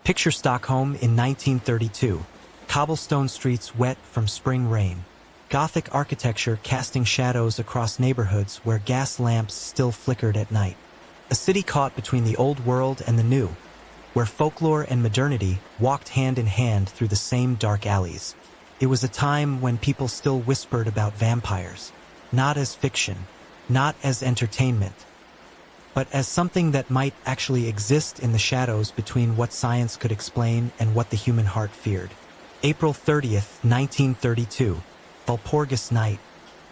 Picture Stockholm in 1932. Cobblestone streets wet from spring rain. Gothic architecture casting shadows across neighborhoods where gas lamps still flickered at night. A city caught between the old world and the new, where folklore and modernity walked hand in hand through the same dark alleys. It was a time when people still whispered about vampires, not as fiction, not as entertainment, but as something that might actually exist in the shadows between what science could explain and what the human heart feared. April 30th, 1932, Walpurgis Night,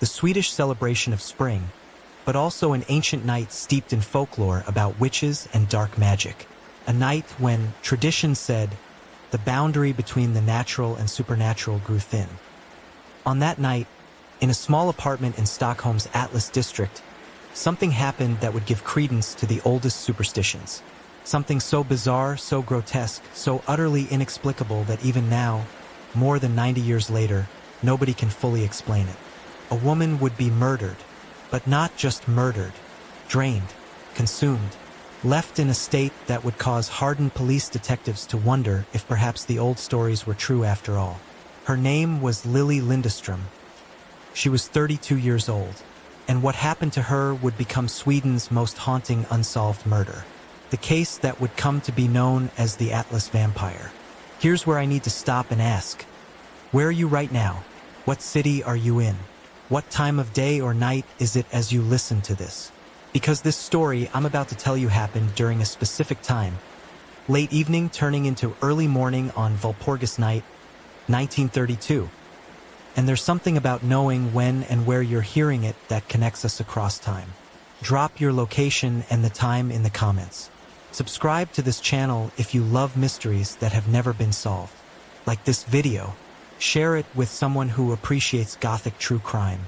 the Swedish celebration of spring, but also an ancient night steeped in folklore about witches and dark magic. A night when tradition said the boundary between the natural and supernatural grew thin. On that night, in a small apartment in Stockholm's Atlas district, something happened that would give credence to the oldest superstitions. Something so bizarre, so grotesque, so utterly inexplicable that even now, more than 90 years later, nobody can fully explain it. A woman would be murdered, but not just murdered, drained, consumed, left in a state that would cause hardened police detectives to wonder if perhaps the old stories were true after all. Her name was Lili Lindström. She was 32 years old, and what happened to her would become Sweden's most haunting unsolved murder. The case that would come to be known as the Atlas Vampire. Here's where I need to stop and ask, where are you right now? What city are you in? What time of day or night is it as you listen to this? Because this story I'm about to tell you happened during a specific time, late evening turning into early morning on Walpurgis Night, 1932. And there's something about knowing when and where you're hearing it that connects us across time. Drop your location and the time in the comments. Subscribe to this channel if you love mysteries that have never been solved. Like this video, share it with someone who appreciates Gothic true crime.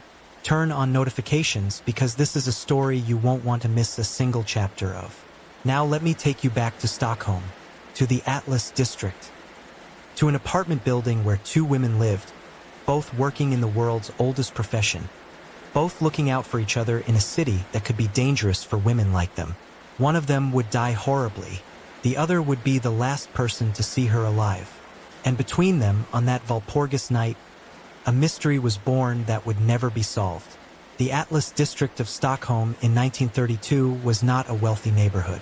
Turn on notifications because this is a story you won't want to miss a single chapter of. Now let me take you back to Stockholm, to the Atlas district, to an apartment building where two women lived, both working in the world's oldest profession, both looking out for each other in a city that could be dangerous for women like them. One of them would die horribly, the other would be the last person to see her alive. And between them, on that Walpurgis night, a mystery was born that would never be solved. The Atlas district of Stockholm in 1932 was not a wealthy neighborhood.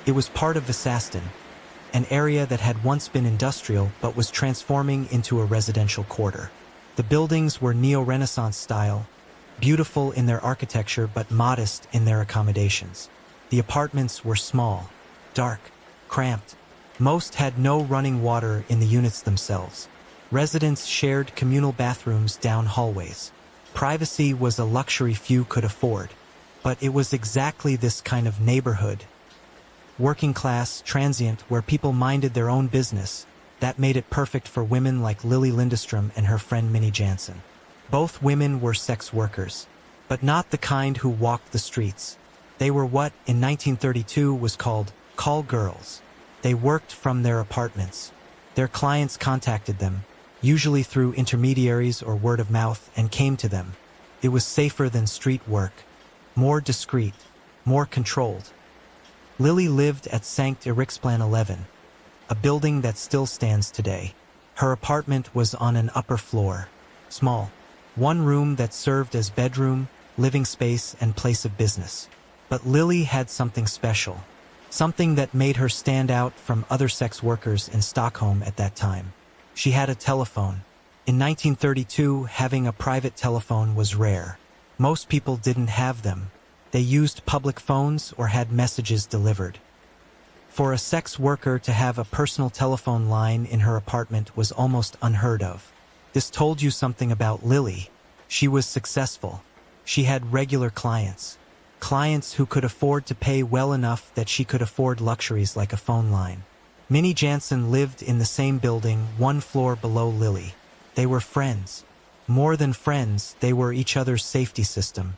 It was part of Väsastan, an area that had once been industrial but was transforming into a residential quarter. The buildings were neo-Renaissance style, beautiful in their architecture but modest in their accommodations. The apartments were small, dark, cramped. Most had no running water in the units themselves. Residents shared communal bathrooms down hallways. Privacy was a luxury few could afford, but it was exactly this kind of neighborhood, working class, transient, where people minded their own business, that made it perfect for women like Lili Lindström and her friend Minnie Jansen. Both women were sex workers, but not the kind who walked the streets. They were what, in 1932, was called call girls. They worked from their apartments. Their clients contacted them, usually through intermediaries or word of mouth, and came to them. It was safer than street work, more discreet, more controlled. Lili lived at Sankt Eriksplan 11, a building that still stands today. Her apartment was on an upper floor, small, one room that served as bedroom, living space, and place of business. But Lili had something special, something that made her stand out from other sex workers in Stockholm at that time. She had a telephone. In 1932, having a private telephone was rare. Most people didn't have them. They used public phones or had messages delivered. For a sex worker to have a personal telephone line in her apartment was almost unheard of. This told you something about Lili. She was successful. She had regular clients. Clients who could afford to pay well enough that she could afford luxuries like a phone line. Minnie Jansen lived in the same building, one floor below Lili. They were friends. More than friends, they were each other's safety system.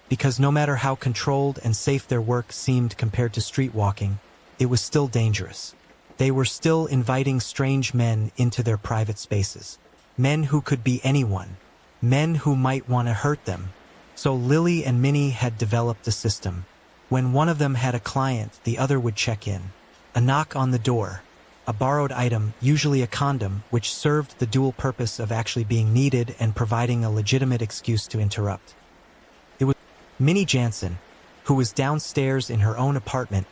Because no matter how controlled and safe their work seemed compared to street walking, it was still dangerous. They were still inviting strange men into their private spaces. Men who could be anyone. Men who might want to hurt them. So Lili and Minnie had developed a system. When one of them had a client, the other would check in. A knock on the door. a borrowed item, usually a condom, which served the dual purpose of actually being needed and providing a legitimate excuse to interrupt. It was Minnie Jansen, who was downstairs in her own apartment,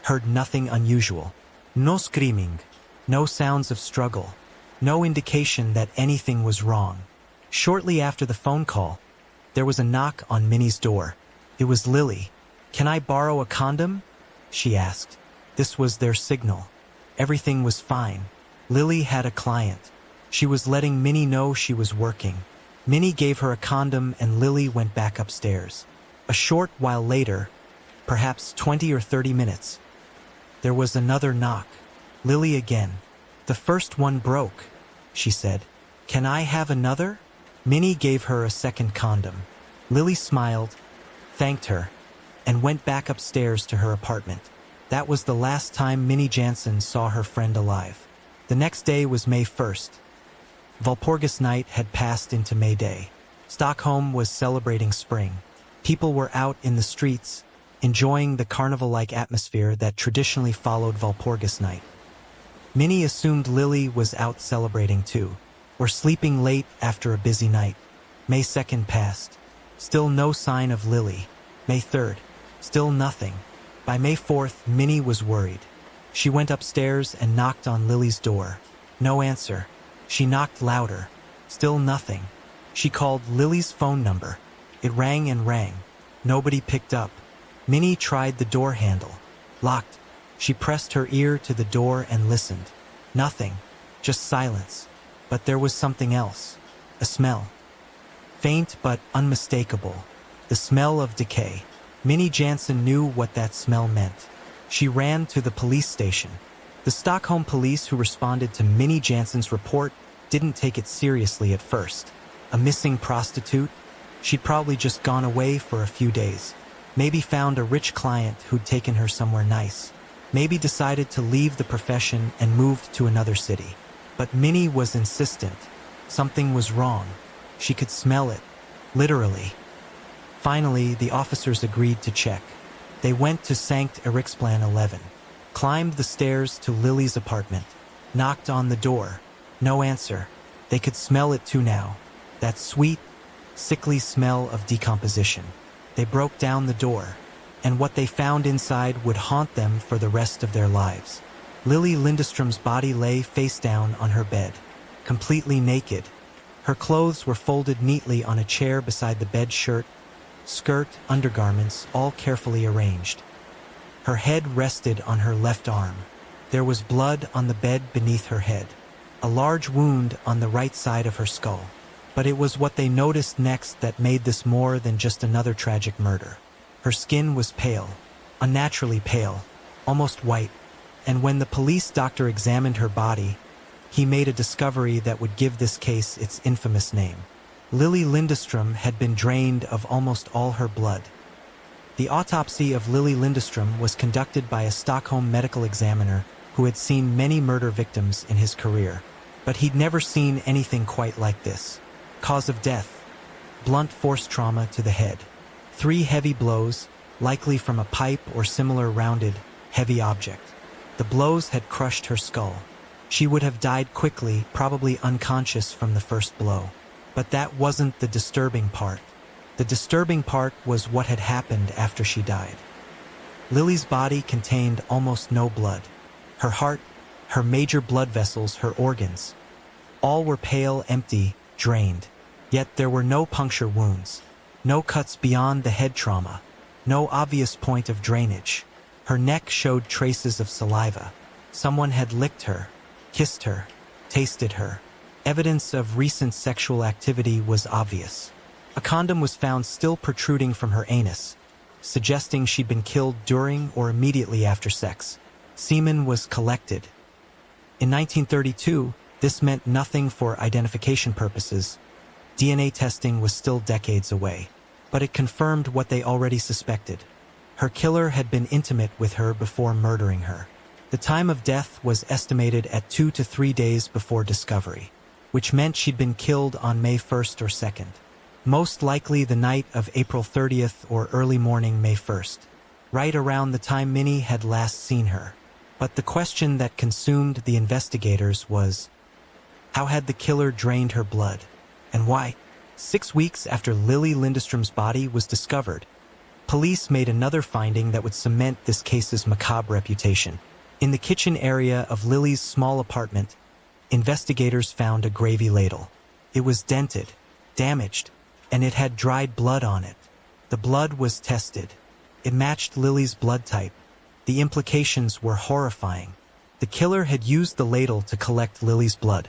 heard nothing unusual. No screaming, no sounds of struggle, no indication that anything was wrong. Shortly after the phone call, there was a knock on Minnie's door. It was Lily. "Can I borrow a condom?" she asked. This was their signal. Everything was fine. Lily had a client. She was letting Minnie know she was working. Minnie gave her a condom and Lily went back upstairs. A short while later, perhaps 20 or 30 minutes, there was another knock. Lily again. "The first one broke," she said. "Can I have another?" Minnie gave her a second condom. Lily smiled, thanked her, and went back upstairs to her apartment. That was the last time Minnie Jansen saw her friend alive. The next day was May 1st. Walpurgis night had passed into May Day. Stockholm was celebrating spring. People were out in the streets, enjoying the carnival-like atmosphere that traditionally followed Walpurgis night. Minnie assumed Lily was out celebrating too, or sleeping late after a busy night. May 2nd passed. Still no sign of Lily. May 3rd. Still nothing. By May 4th, Minnie was worried. She went upstairs and knocked on Lily's door. No answer. She knocked louder. Still nothing. She called Lily's phone number. It rang and rang. Nobody picked up. Minnie tried the door handle. Locked. She pressed her ear to the door and listened. Nothing. Just silence. But there was something else. A smell. Faint but unmistakable. The smell of decay. Minnie Jansen knew what that smell meant. She ran to the police station. The Stockholm police who responded to Minnie Jansen's report didn't take it seriously at first. A missing prostitute? She'd probably just gone away for a few days. Maybe found a rich client who'd taken her somewhere nice. Maybe decided to leave the profession and moved to another city. But Minnie was insistent. Something was wrong. She could smell it. Literally. Finally, the officers agreed to check. They went to Sankt Eriksplan 11, climbed the stairs to Lily's apartment, knocked on the door. No answer. They could smell it too now. That sweet, sickly smell of decomposition. They broke down the door, and what they found inside would haunt them for the rest of their lives. Lily Lindestrom's body lay face down on her bed, completely naked. Her clothes were folded neatly on a chair beside the bed, shirt, skirt, undergarments, all carefully arranged. Her head rested on her left arm. There was blood on the bed beneath her head, a large wound on the right side of her skull. But it was what they noticed next that made this more than just another tragic murder. Her skin was pale, unnaturally pale, almost white, and when the police doctor examined her body, he made a discovery that would give this case its infamous name. Lily Lindestrom had been drained of almost all her blood. The autopsy of Lily Lindestrom was conducted by a Stockholm medical examiner who had seen many murder victims in his career, but he'd never seen anything quite like this. Cause of death: blunt force trauma to the head. 3 heavy blows, likely from a pipe or similar rounded, heavy object. The blows had crushed her skull. She would have died quickly, probably unconscious from the first blow. But that wasn't the disturbing part. The disturbing part was what had happened after she died. Lily's body contained almost no blood. Her heart, her major blood vessels, her organs, all were pale, empty, drained. Yet there were no puncture wounds, no cuts beyond the head trauma, no obvious point of drainage. Her neck showed traces of saliva. Someone had licked her, kissed her, tasted her. Evidence of recent sexual activity was obvious. A condom was found still protruding from her anus, suggesting she'd been killed during or immediately after sex. Semen was collected. In 1932, this meant nothing for identification purposes. DNA testing was still decades away, but it confirmed what they already suspected. Her killer had been intimate with her before murdering her. The time of death was estimated at 2 to 3 days before discovery, which meant she'd been killed on May 1st or 2nd. Most likely the night of April 30th or early morning May 1st, right around the time Minnie had last seen her. But the question that consumed the investigators was, how had the killer drained her blood? And why? 6 weeks after Lily Lindestrom's body was discovered, police made another finding that would cement this case's macabre reputation. In the kitchen area of Lily's small apartment, investigators found a gravy ladle. It was dented, damaged, and it had dried blood on it. The blood was tested. It matched Lily's blood type. The implications were horrifying. The killer had used the ladle to collect Lily's blood.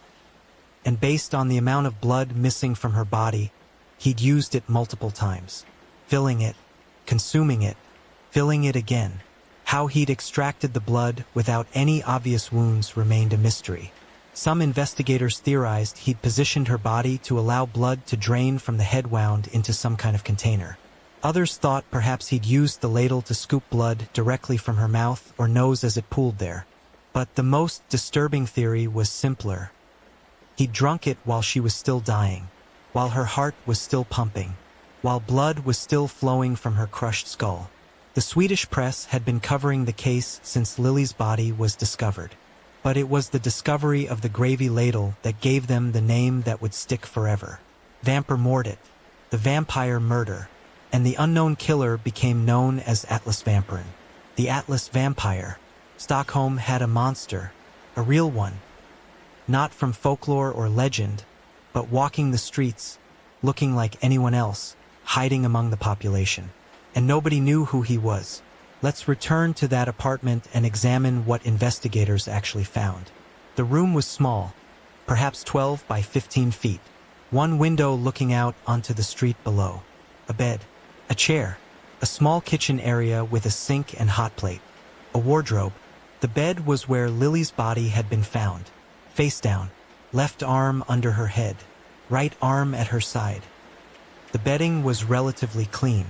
And based on the amount of blood missing from her body, he'd used it multiple times, filling it, consuming it, filling it again. How he'd extracted the blood without any obvious wounds remained a mystery. Some investigators theorized he'd positioned her body to allow blood to drain from the head wound into some kind of container. Others thought perhaps he'd used the ladle to scoop blood directly from her mouth or nose as it pooled there. But the most disturbing theory was simpler. He'd drunk it while she was still dying, while her heart was still pumping, while blood was still flowing from her crushed skull. The Swedish press had been covering the case since Lily's body was discovered. But it was the discovery of the gravy ladle that gave them the name that would stick forever. Vampirmordet, the vampire murder, and the unknown killer became known as Atlas Vampiren. The Atlas Vampire. Stockholm had a monster, a real one. Not from folklore or legend, but walking the streets, looking like anyone else, hiding among the population. And nobody knew who he was. Let's return to that apartment and examine what investigators actually found. The room was small, perhaps 12 by 15 feet. One window looking out onto the street below. A bed, a chair, a small kitchen area with a sink and hot plate, a wardrobe. The bed was where Lily's body had been found. Face down, left arm under her head, right arm at her side. The bedding was relatively clean.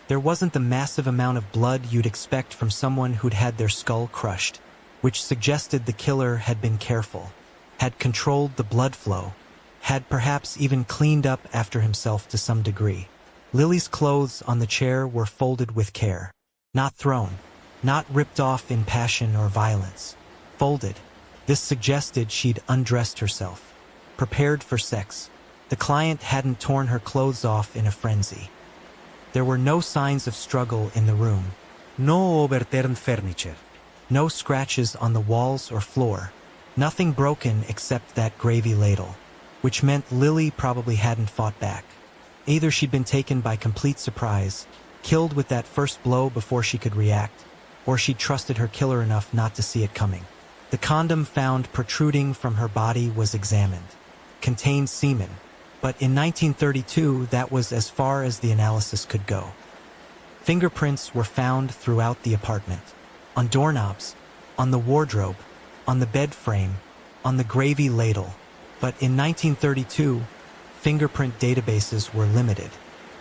There wasn't the massive amount of blood you'd expect from someone who'd had their skull crushed, which suggested the killer had been careful, had controlled the blood flow, had perhaps even cleaned up after himself to some degree. Lily's clothes on the chair were folded with care, not thrown, not ripped off in passion or violence. Folded. This suggested she'd undressed herself, prepared for sex. The client hadn't torn her clothes off in a frenzy. There were no signs of struggle in the room. No overturned furniture. No scratches on the walls or floor. Nothing broken except that gravy ladle, which meant Lily probably hadn't fought back. Either she'd been taken by complete surprise, killed with that first blow before she could react, or she'd trusted her killer enough not to see it coming. The condom found protruding from her body was examined. Contained semen. But in 1932, that was as far as the analysis could go. Fingerprints were found throughout the apartment. On doorknobs, on the wardrobe, on the bed frame, on the gravy ladle. But in 1932, fingerprint databases were limited.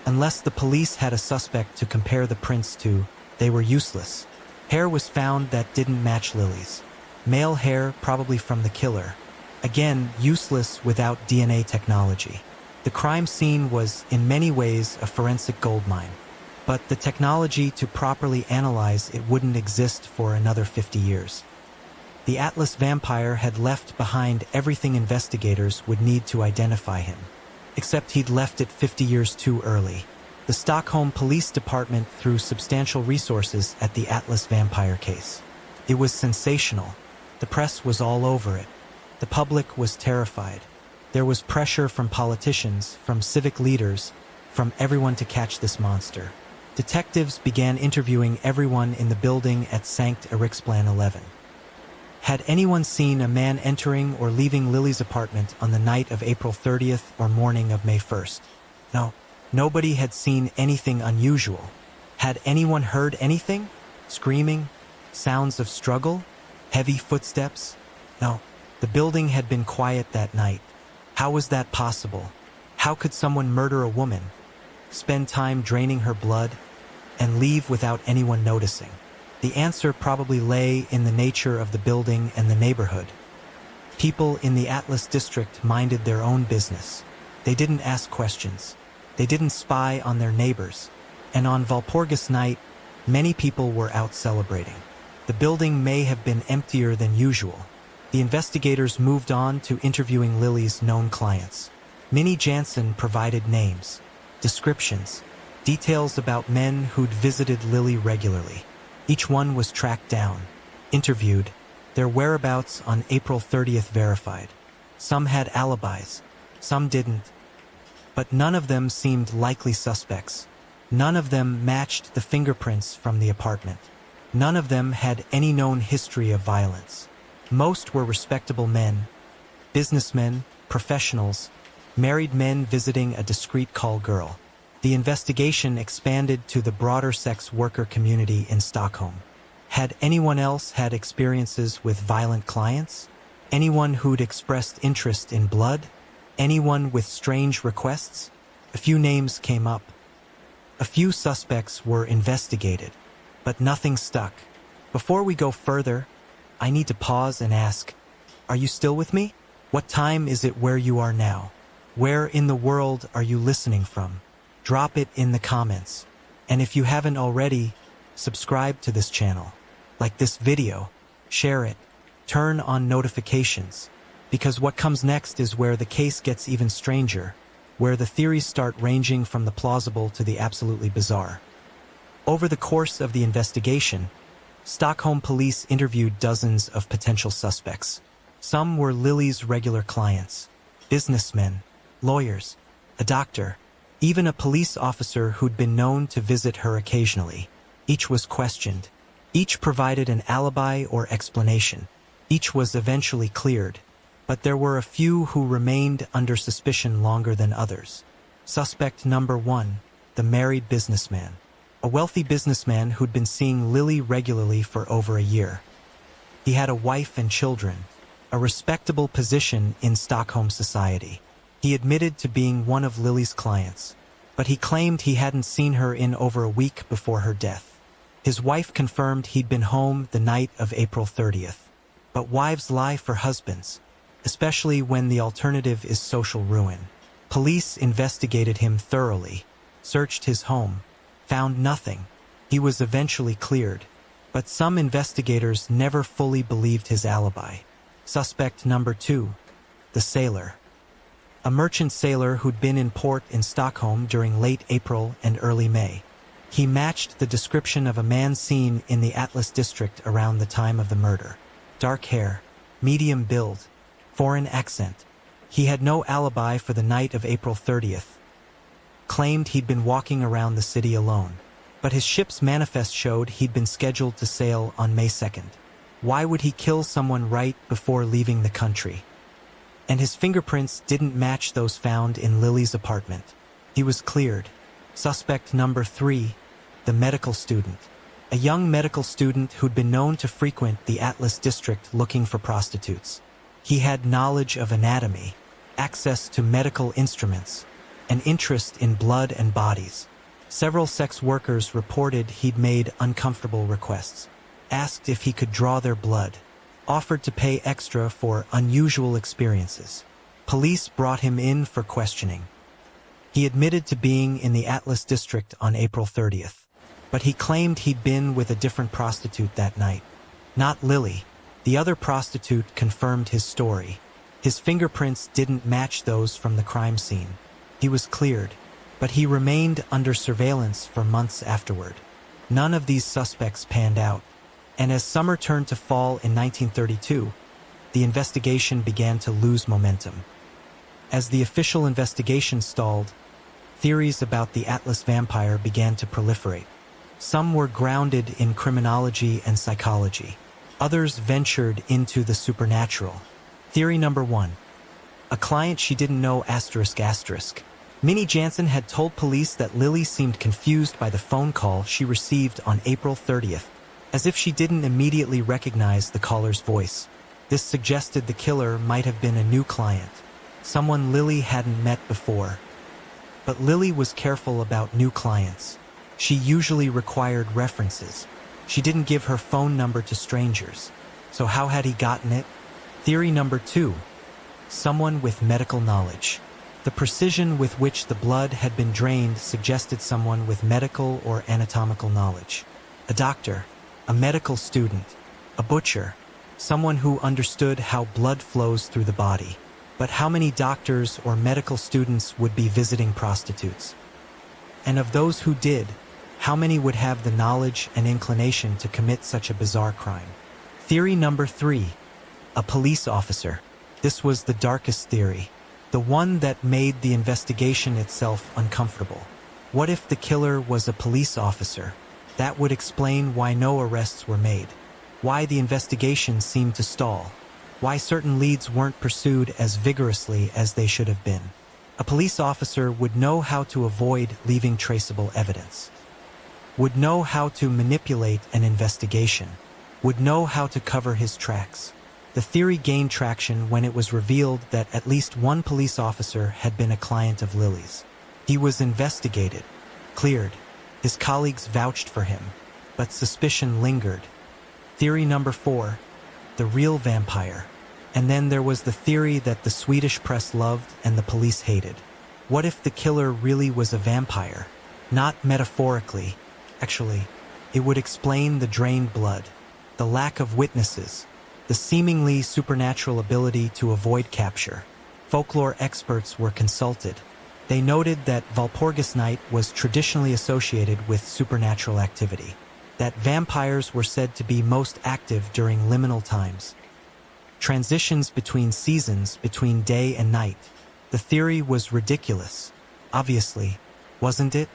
Unless the police had a suspect to compare the prints to, they were useless. Hair was found that didn't match Lily's. Male hair, probably from the killer. Again, useless without DNA technology. The crime scene was, in many ways, a forensic goldmine. But the technology to properly analyze it wouldn't exist for another 50 years. The Atlas Vampire had left behind everything investigators would need to identify him. Except he'd left it 50 years too early. The Stockholm Police Department threw substantial resources at the Atlas Vampire case. It was sensational. The press was all over it. The public was terrified. There was pressure from politicians, from civic leaders, from everyone to catch this monster. Detectives began interviewing everyone in the building at Sankt Eriksplan 11. Had anyone seen a man entering or leaving Lily's apartment on the night of April 30th or morning of May 1st? No. Nobody had seen anything unusual. Had anyone heard anything? Screaming? Sounds of struggle? Heavy footsteps? No. The building had been quiet that night. How was that possible? How could someone murder a woman, spend time draining her blood, and leave without anyone noticing? The answer probably lay in the nature of the building and the neighborhood. People in the Atlas district minded their own business. They didn't ask questions. They didn't spy on their neighbors. And on Walpurgis night, many people were out celebrating. The building may have been emptier than usual. The investigators moved on to interviewing Lily's known clients. Minnie Jansen provided names, descriptions, details about men who'd visited Lily regularly. Each one was tracked down, interviewed, their whereabouts on April 30th verified. Some had alibis, some didn't. But none of them seemed likely suspects. None of them matched the fingerprints from the apartment. None of them had any known history of violence. Most were respectable men, businessmen, professionals, married men visiting a discreet call girl. The investigation expanded to the broader sex worker community in Stockholm. Had anyone else had experiences with violent clients? Anyone who'd expressed interest in blood? Anyone with strange requests? A few names came up. A few suspects were investigated, but nothing stuck. Before we go further, I need to pause and ask, are you still with me? What time is it where you are now? Where in the world are you listening from? Drop it in the comments. And if you haven't already, subscribe to this channel. Like this video, share it, turn on notifications, because what comes next is where the case gets even stranger, where the theories start ranging from the plausible to the absolutely bizarre. Over the course of the investigation, Stockholm police interviewed dozens of potential suspects. Some were Lily's regular clients, businessmen, lawyers, a doctor, even a police officer who'd been known to visit her occasionally. Each was questioned. Each provided an alibi or explanation. Each was eventually cleared, but there were a few who remained under suspicion longer than others. Suspect number 1, the married businessman. A wealthy businessman who'd been seeing Lily regularly for over a year. He had a wife and children, a respectable position in Stockholm society. He admitted to being one of Lily's clients, but he claimed he hadn't seen her in over a week before her death. His wife confirmed he'd been home the night of April 30th. But wives lie for husbands, especially when the alternative is social ruin. Police investigated him thoroughly, searched his home, found nothing. He was eventually cleared, but some investigators never fully believed his alibi. Suspect number 2, the sailor. A merchant sailor who'd been in port in Stockholm during late April and early May. He matched the description of a man seen in the Atlas district around the time of the murder. Dark hair, medium build, foreign accent. He had no alibi for the night of April 30th. Claimed he'd been walking around the city alone, but his ship's manifest showed he'd been scheduled to sail on May 2nd. Why would he kill someone right before leaving the country? And his fingerprints didn't match those found in Lily's apartment. He was cleared. Suspect number 3, the medical student. A young medical student who'd been known to frequent the Atlas district looking for prostitutes. He had knowledge of anatomy, access to medical instruments, an interest in blood and bodies. Several sex workers reported he'd made uncomfortable requests, asked if he could draw their blood, offered to pay extra for unusual experiences. Police brought him in for questioning. He admitted to being in the Atlas district on April 30th, but he claimed he'd been with a different prostitute that night. Not Lily. The other prostitute confirmed his story. His fingerprints didn't match those from the crime scene. He was cleared, but he remained under surveillance for months afterward. None of these suspects panned out, and as summer turned to fall in 1932, the investigation began to lose momentum. As the official investigation stalled, theories about the Atlas vampire began to proliferate. Some were grounded in criminology and psychology. Others ventured into the supernatural. Theory number 1. A client she didn't know ***. Minnie Jansen had told police that Lily seemed confused by the phone call she received on April 30th, as if she didn't immediately recognize the caller's voice. This suggested the killer might have been a new client, someone Lily hadn't met before. But Lily was careful about new clients. She usually required references. She didn't give her phone number to strangers. So how had he gotten it? Theory number 2. Someone with medical knowledge. The precision with which the blood had been drained suggested someone with medical or anatomical knowledge. A doctor, a medical student, a butcher, someone who understood how blood flows through the body. But how many doctors or medical students would be visiting prostitutes? And of those who did, how many would have the knowledge and inclination to commit such a bizarre crime? Theory number 3. A police officer. This was the darkest theory, the one that made the investigation itself uncomfortable. What if the killer was a police officer? That would explain why no arrests were made, why the investigation seemed to stall, why certain leads weren't pursued as vigorously as they should have been. A police officer would know how to avoid leaving traceable evidence, would know how to manipulate an investigation, would know how to cover his tracks. The theory gained traction when it was revealed that at least one police officer had been a client of Lily's. He was investigated, cleared, his colleagues vouched for him, but suspicion lingered. Theory number 4, the real vampire. And then there was the theory that the Swedish press loved and the police hated. What if the killer really was a vampire? Not metaphorically. Actually, it would explain the drained blood, the lack of witnesses, the seemingly supernatural ability to avoid capture. Folklore experts were consulted. They noted that Walpurgis Night was traditionally associated with supernatural activity, that vampires were said to be most active during liminal times, transitions between seasons, between day and night. The theory was ridiculous, obviously, wasn't it?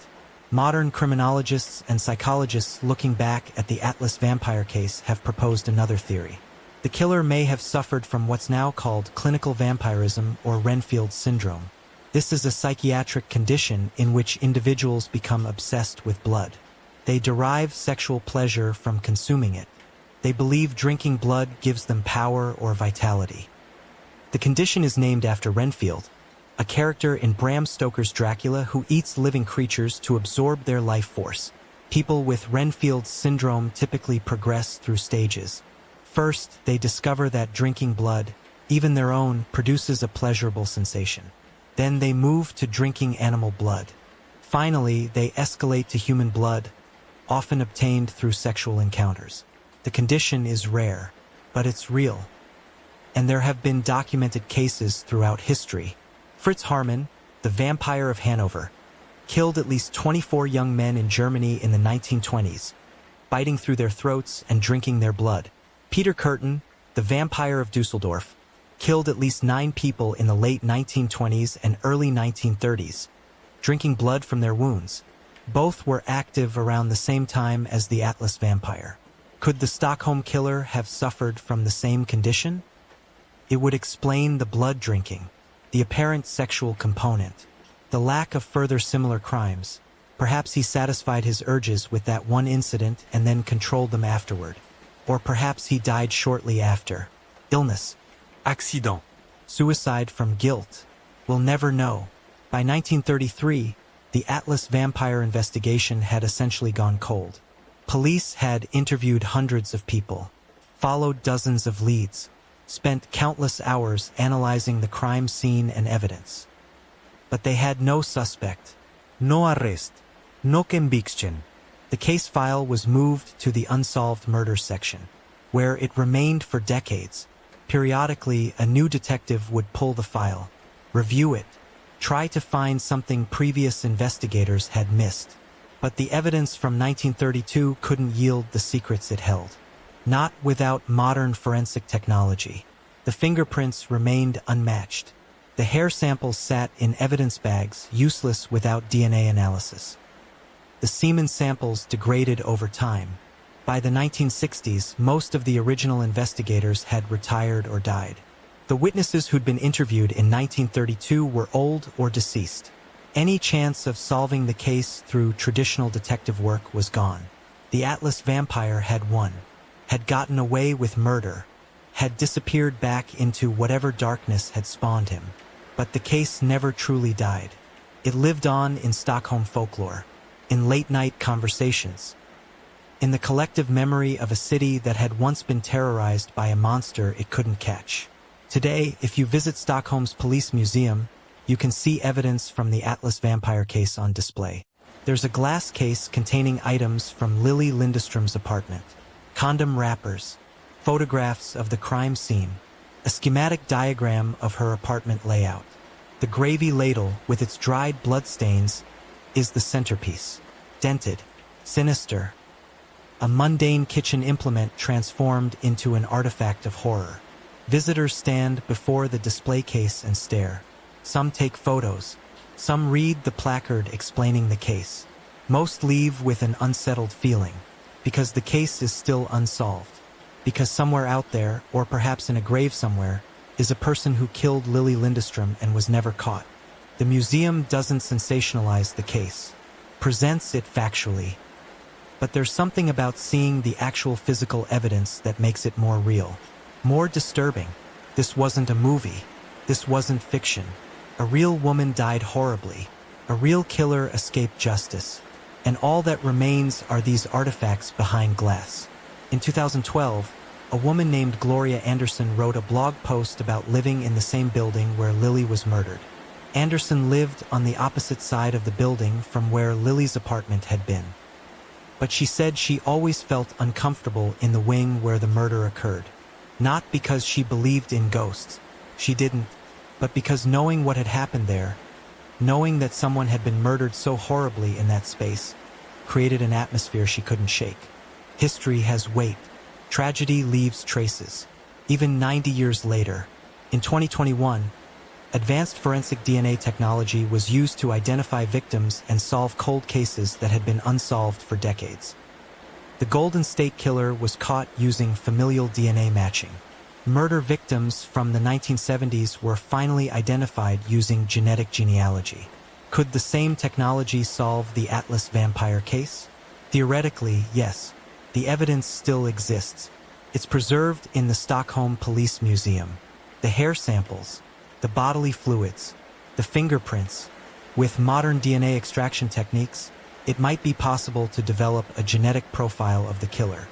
Modern criminologists and psychologists looking back at the Atlas vampire case have proposed another theory. The killer may have suffered from what's now called clinical vampirism or Renfield syndrome. This is a psychiatric condition in which individuals become obsessed with blood. They derive sexual pleasure from consuming it. They believe drinking blood gives them power or vitality. The condition is named after Renfield, a character in Bram Stoker's Dracula who eats living creatures to absorb their life force. People with Renfield syndrome typically progress through stages. First, they discover that drinking blood, even their own, produces a pleasurable sensation. Then they move to drinking animal blood. Finally, they escalate to human blood, often obtained through sexual encounters. The condition is rare, but it's real. And there have been documented cases throughout history. Fritz Haarmann, the Vampire of Hanover, killed at least 24 young men in Germany in the 1920s, biting through their throats and drinking their blood. Peter Kürten, the Vampire of Dusseldorf, killed at least 9 people in the late 1920s and early 1930s, drinking blood from their wounds. Both were active around the same time as the Atlas vampire. Could the Stockholm killer have suffered from the same condition? It would explain the blood drinking, the apparent sexual component, the lack of further similar crimes. Perhaps he satisfied his urges with that one incident and then controlled them afterward. Or perhaps he died shortly after. Illness. Accident. Suicide from guilt. We'll never know. By 1933, the Atlas vampire investigation had essentially gone cold. Police had interviewed hundreds of people, followed dozens of leads, spent countless hours analyzing the crime scene and evidence. But they had no suspect. No arrest. No conviction. The case file was moved to the Unsolved Murders section, where it remained for decades. Periodically, a new detective would pull the file, review it, try to find something previous investigators had missed. But the evidence from 1932 couldn't yield the secrets it held. Not without modern forensic technology. The fingerprints remained unmatched. The hair samples sat in evidence bags, useless without DNA analysis. The semen samples degraded over time. By the 1960s, most of the original investigators had retired or died. The witnesses who'd been interviewed in 1932 were old or deceased. Any chance of solving the case through traditional detective work was gone. The Atlas vampire had won, had gotten away with murder, had disappeared back into whatever darkness had spawned him. But the case never truly died. It lived on in Stockholm folklore, in late-night conversations, in the collective memory of a city that had once been terrorized by a monster it couldn't catch. Today, if you visit Stockholm's police museum, you can see evidence from the Atlas vampire case on display. There's a glass case containing items from Lily Lindeström's apartment. condom wrappers, photographs of the crime scene, a schematic diagram of her apartment layout. The gravy ladle, with its dried bloodstains, is the centerpiece. Dented, sinister, a mundane kitchen implement transformed into an artifact of horror. Visitors stand before the display case and stare. Some take photos. Some read the placard explaining the case. Most leave with an unsettled feeling, because the case is still unsolved. Because somewhere out there, or perhaps in a grave somewhere, is a person who killed Lili Lindström and was never caught. The museum doesn't sensationalize the case, presents it factually. But there's something about seeing the actual physical evidence that makes it more real, more disturbing. This wasn't a movie. This wasn't fiction. A real woman died horribly. A real killer escaped justice. And all that remains are these artifacts behind glass. In 2012, a woman named Gloria Anderson wrote a blog post about living in the same building where Lili was murdered. Anderson lived on the opposite side of the building from where Lili's apartment had been. But she said she always felt uncomfortable in the wing where the murder occurred. Not because she believed in ghosts. She didn't. But because knowing what had happened there, knowing that someone had been murdered so horribly in that space, created an atmosphere she couldn't shake. History has weight. Tragedy leaves traces. Even 90 years later, in 2021, advanced forensic DNA technology was used to identify victims and solve cold cases that had been unsolved for decades. The Golden State Killer was caught using familial DNA matching. Murder victims from the 1970s were finally identified using genetic genealogy. Could the same technology solve the Atlas vampire case? Theoretically, yes. The evidence still exists. It's preserved in the Stockholm Police Museum. The hair samples, the bodily fluids, the fingerprints. With modern DNA extraction techniques, it might be possible to develop a genetic profile of the killer.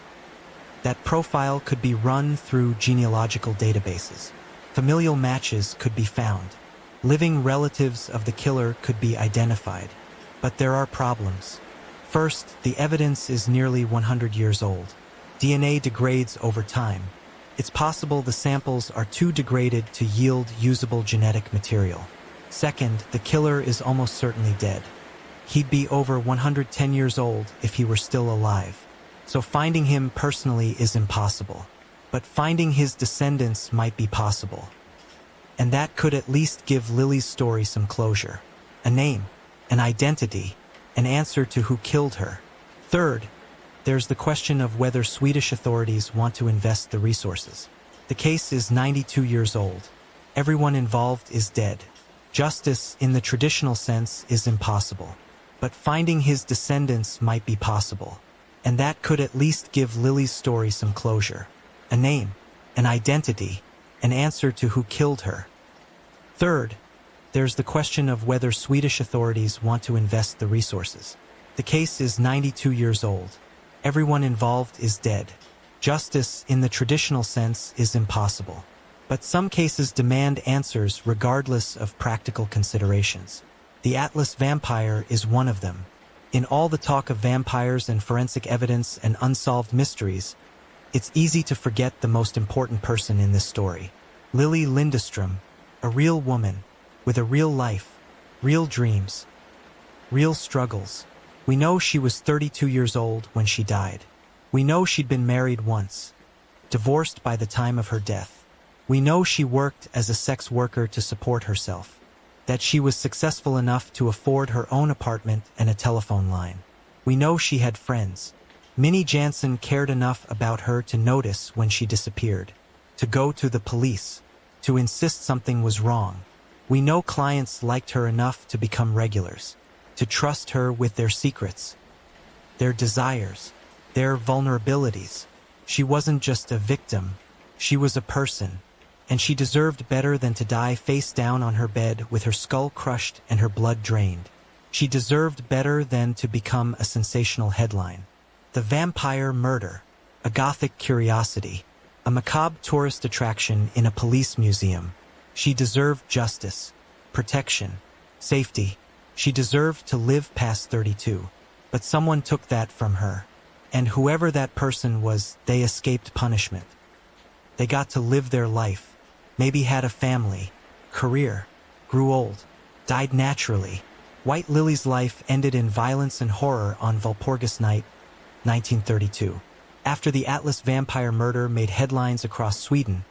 That profile could be run through genealogical databases. Familial matches could be found. Living relatives of the killer could be identified. But there are problems. First, the evidence is nearly 100 years old. DNA degrades over time. It's possible the samples are too degraded to yield usable genetic material. Second, the killer is almost certainly dead. He'd be over 110 years old if he were still alive. So finding him personally is impossible. But finding his descendants might be possible. And that could at least give Lili's story some closure. A name, an identity, an answer to who killed her. Third, there's the question of whether Swedish authorities want to invest the resources. The case is 92 years old. Everyone involved is dead. Justice, in the traditional sense, is impossible. But finding his descendants might be possible. And that could at least give Lili's story some closure. A name, an identity, an answer to who killed her. Third, there's the question of whether Swedish authorities want to invest the resources. The case is 92 years old. Everyone involved is dead. Justice, in the traditional sense, is impossible. But some cases demand answers regardless of practical considerations. The Atlas vampire is one of them. In all the talk of vampires and forensic evidence and unsolved mysteries, it's easy to forget the most important person in this story. Lili Lindström, a real woman, with a real life, real dreams, real struggles. We know she was 32 years old when she died. We know she'd been married once, divorced by the time of her death. We know she worked as a sex worker to support herself, that she was successful enough to afford her own apartment and a telephone line. We know she had friends. Minnie Jansen cared enough about her to notice when she disappeared, to go to the police, to insist something was wrong. We know clients liked her enough to become regulars, to trust her with their secrets, their desires, their vulnerabilities. She wasn't just a victim, she was a person, and she deserved better than to die face down on her bed with her skull crushed and her blood drained. She deserved better than to become a sensational headline. The vampire murder, a Gothic curiosity, a macabre tourist attraction in a police museum. She deserved justice, protection, safety. She deserved to live past 32. But someone took that from her. And whoever that person was, they escaped punishment. They got to live their life, maybe had a family, career, grew old, died naturally. White Lily's life ended in violence and horror on Walpurgis Night, 1932. After the Atlas vampire murder made headlines across Sweden,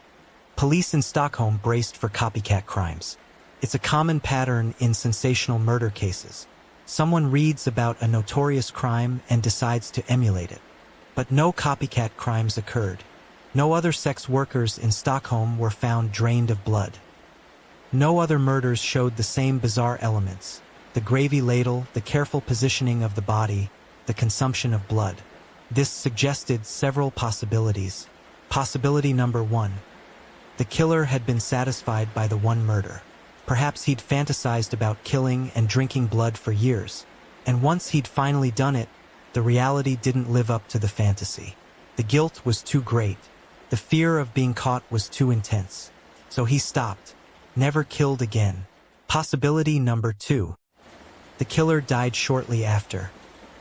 police in Stockholm braced for copycat crimes. It's a common pattern in sensational murder cases. Someone reads about a notorious crime and decides to emulate it. But no copycat crimes occurred. No other sex workers in Stockholm were found drained of blood. No other murders showed the same bizarre elements: the gravy ladle, the careful positioning of the body, the consumption of blood. This suggested several possibilities. Possibility number 1. The killer had been satisfied by the one murder. Perhaps he'd fantasized about killing and drinking blood for years, and once he'd finally done it, the reality didn't live up to the fantasy. The guilt was too great. The fear of being caught was too intense. So he stopped, never killed again. Possibility number 2. The killer died shortly after.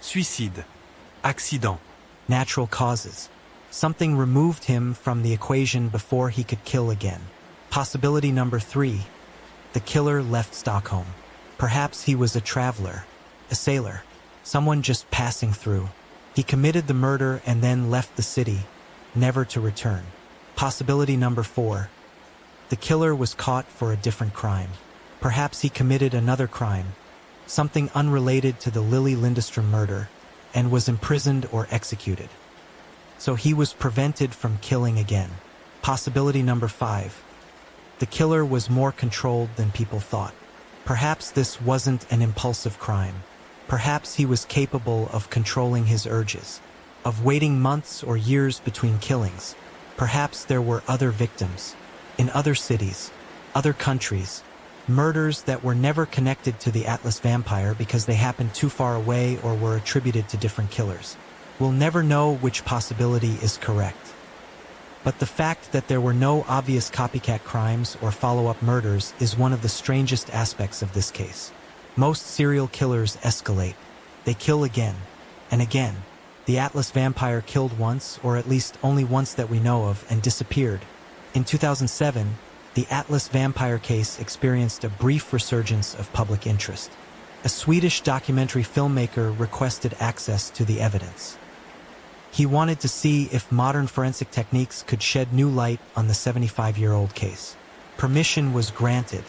Suicide. Accident. Natural causes. Something removed him from the equation before he could kill again. Possibility number 3. The killer left Stockholm. Perhaps he was a traveler, a sailor, someone just passing through. He committed the murder and then left the city, never to return. Possibility number 4. The killer was caught for a different crime. Perhaps he committed another crime, something unrelated to the Lili Lindström murder, and was imprisoned or executed. So he was prevented from killing again. Possibility number 5. The killer was more controlled than people thought. Perhaps this wasn't an impulsive crime. Perhaps he was capable of controlling his urges, of waiting months or years between killings. Perhaps there were other victims, in other cities, other countries, murders that were never connected to the Atlas vampire because they happened too far away or were attributed to different killers. We'll never know which possibility is correct. But the fact that there were no obvious copycat crimes or follow-up murders is one of the strangest aspects of this case. Most serial killers escalate. They kill again and again. The Atlas vampire killed once, or at least only once that we know of, and disappeared. In 2007, the Atlas vampire case experienced a brief resurgence of public interest. A Swedish documentary filmmaker requested access to the evidence. He wanted to see if modern forensic techniques could shed new light on the 75-year-old case. Permission was granted.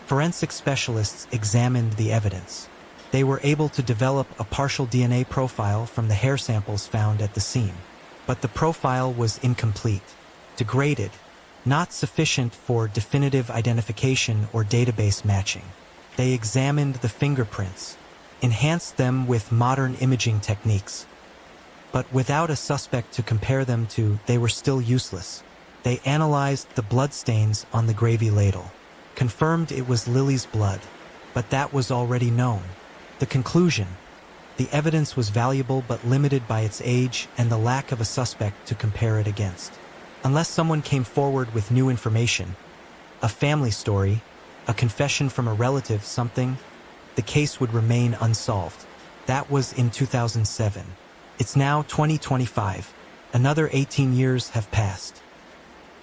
Forensic specialists examined the evidence. They were able to develop a partial DNA profile from the hair samples found at the scene. But the profile was incomplete, degraded, not sufficient for definitive identification or database matching. They examined the fingerprints, enhanced them with modern imaging techniques. But without a suspect to compare them to, they were still useless. They analyzed the bloodstains on the gravy ladle, confirmed it was Lily's blood, but that was already known. The conclusion: the evidence was valuable but limited by its age and the lack of a suspect to compare it against. Unless someone came forward with new information, a family story, a confession from a relative, something, the case would remain unsolved. That was in 2007. It's now 2025. Another 18 years have passed.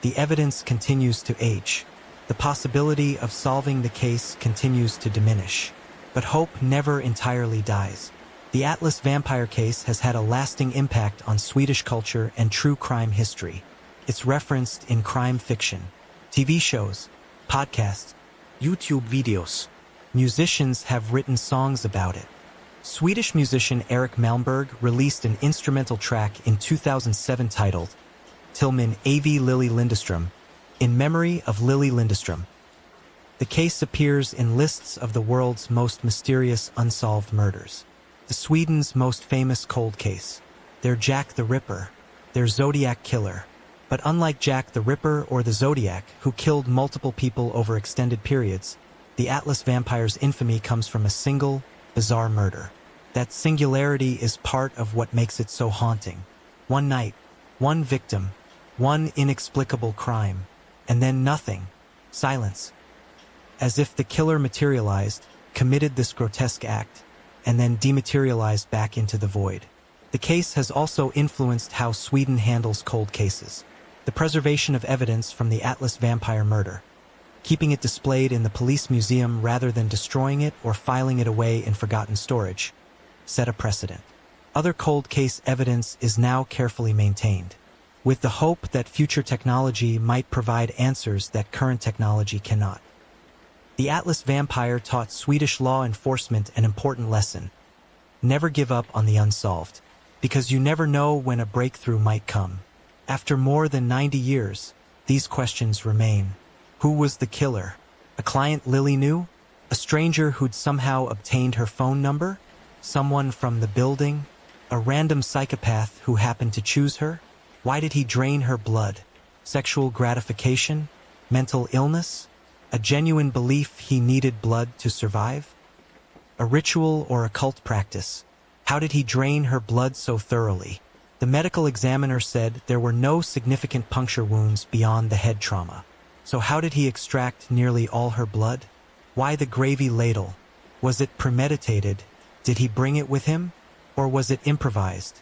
The evidence continues to age. The possibility of solving the case continues to diminish. But hope never entirely dies. The Atlas vampire case has had a lasting impact on Swedish culture and true crime history. It's referenced in crime fiction, TV shows, podcasts, YouTube videos. Musicians have written songs about it. Swedish musician Erik Malmberg released an instrumental track in 2007 titled Till min Av Lili Lindström, in memory of Lili Lindström. The case appears in lists of the world's most mysterious unsolved murders. The Sweden's most famous cold case. They're Jack the Ripper, their Zodiac killer. But unlike Jack the Ripper or the Zodiac, who killed multiple people over extended periods, the Atlas vampire's infamy comes from a single, bizarre murder. That singularity is part of what makes it so haunting. One night, one victim, one inexplicable crime, and then nothing. Silence. As if the killer materialized, committed this grotesque act, and then dematerialized back into the void. The case has also influenced how Sweden handles cold cases. The preservation of evidence from the Atlas vampire murder, keeping it displayed in the police museum rather than destroying it or filing it away in forgotten storage, set a precedent. Other cold case evidence is now carefully maintained, with the hope that future technology might provide answers that current technology cannot. The Atlas vampire taught Swedish law enforcement an important lesson. Never give up on the unsolved, because you never know when a breakthrough might come. After more than 90 years, these questions remain. Who was the killer? A client Lily knew? A stranger who'd somehow obtained her phone number? Someone from the building? A random psychopath who happened to choose her? Why did he drain her blood? Sexual gratification? Mental illness? A genuine belief he needed blood to survive? A ritual or occult practice? How did he drain her blood so thoroughly? The medical examiner said there were no significant puncture wounds beyond the head trauma. So how did he extract nearly all her blood? Why the gravy ladle? Was it premeditated? Did he bring it with him? Or was it improvised?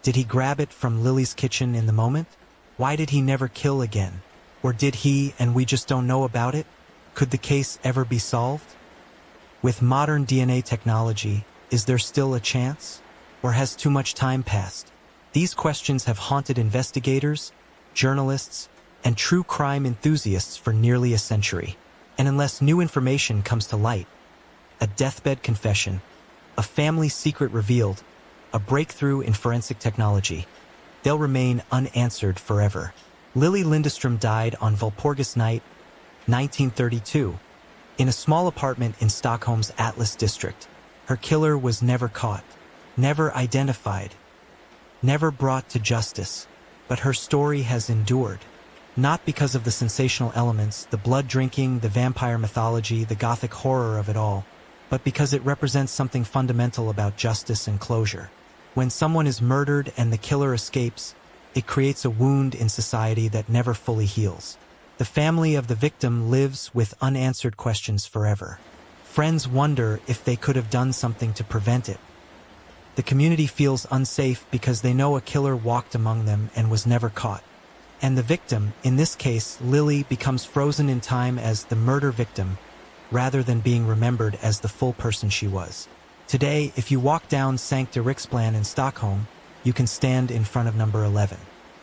Did he grab it from Lily's kitchen in the moment? Why did he never kill again? Or did he and we just don't know about it? Could the case ever be solved? With modern DNA technology, is there still a chance? Or has too much time passed? These questions have haunted investigators, journalists, and true crime enthusiasts for nearly a century. And unless new information comes to light, a deathbed confession, a family secret revealed, a breakthrough in forensic technology, they'll remain unanswered forever. Lily Lindström died on Walpurgis Night, 1932, in a small apartment in Stockholm's Atlas district. Her killer was never caught, never identified, never brought to justice, but her story has endured. Not because of the sensational elements, the blood drinking, the vampire mythology, the gothic horror of it all, but because it represents something fundamental about justice and closure. When someone is murdered and the killer escapes, it creates a wound in society that never fully heals. The family of the victim lives with unanswered questions forever. Friends wonder if they could have done something to prevent it. The community feels unsafe because they know a killer walked among them and was never caught. And the victim, in this case Lily, becomes frozen in time as the murder victim, rather than being remembered as the full person she was. Today, if you walk down Sankta Riksplan in Stockholm, you can stand in front of number 11.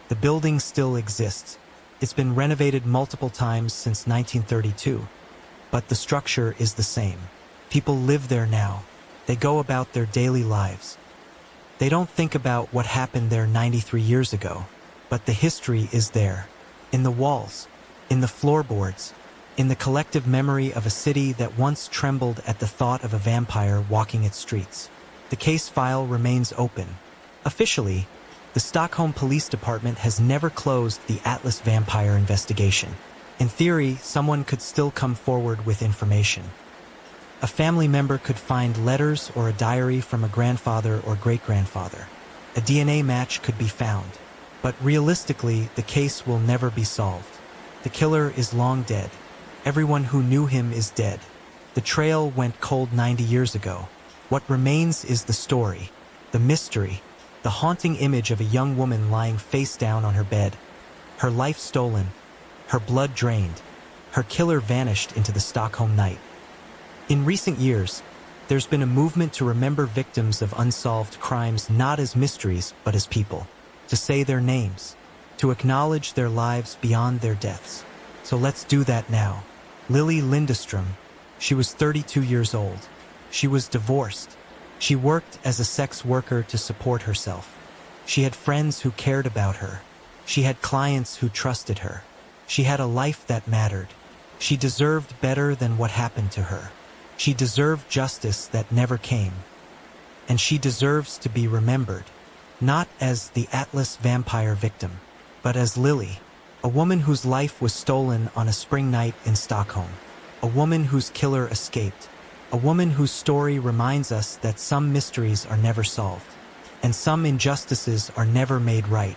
The building still exists. It's been renovated multiple times since 1932, but the structure is the same. People live there now. They go about their daily lives. They don't think about what happened there 93 years ago, but the history is there, in the walls, in the floorboards, in the collective memory of a city that once trembled at the thought of a vampire walking its streets. The case file remains open. Officially, the Stockholm Police Department has never closed the Atlas vampire investigation. In theory, someone could still come forward with information. A family member could find letters or a diary from a grandfather or great-grandfather. A DNA match could be found. But realistically, the case will never be solved. The killer is long dead. Everyone who knew him is dead. The trail went cold 90 years ago. What remains is the story, the mystery, the haunting image of a young woman lying face down on her bed. Her life stolen, her blood drained, her killer vanished into the Stockholm night. In recent years, there's been a movement to remember victims of unsolved crimes not as mysteries but as people, to say their names, to acknowledge their lives beyond their deaths. So let's do that now. Lily Lindström, she was 32 years old. She was divorced. She worked as a sex worker to support herself. She had friends who cared about her. She had clients who trusted her. She had a life that mattered. She deserved better than what happened to her. She deserved justice that never came. And she deserves to be remembered, not as the Atlas vampire victim, but as Lily, a woman whose life was stolen on a spring night in Stockholm, a woman whose killer escaped, a woman whose story reminds us that some mysteries are never solved, and some injustices are never made right.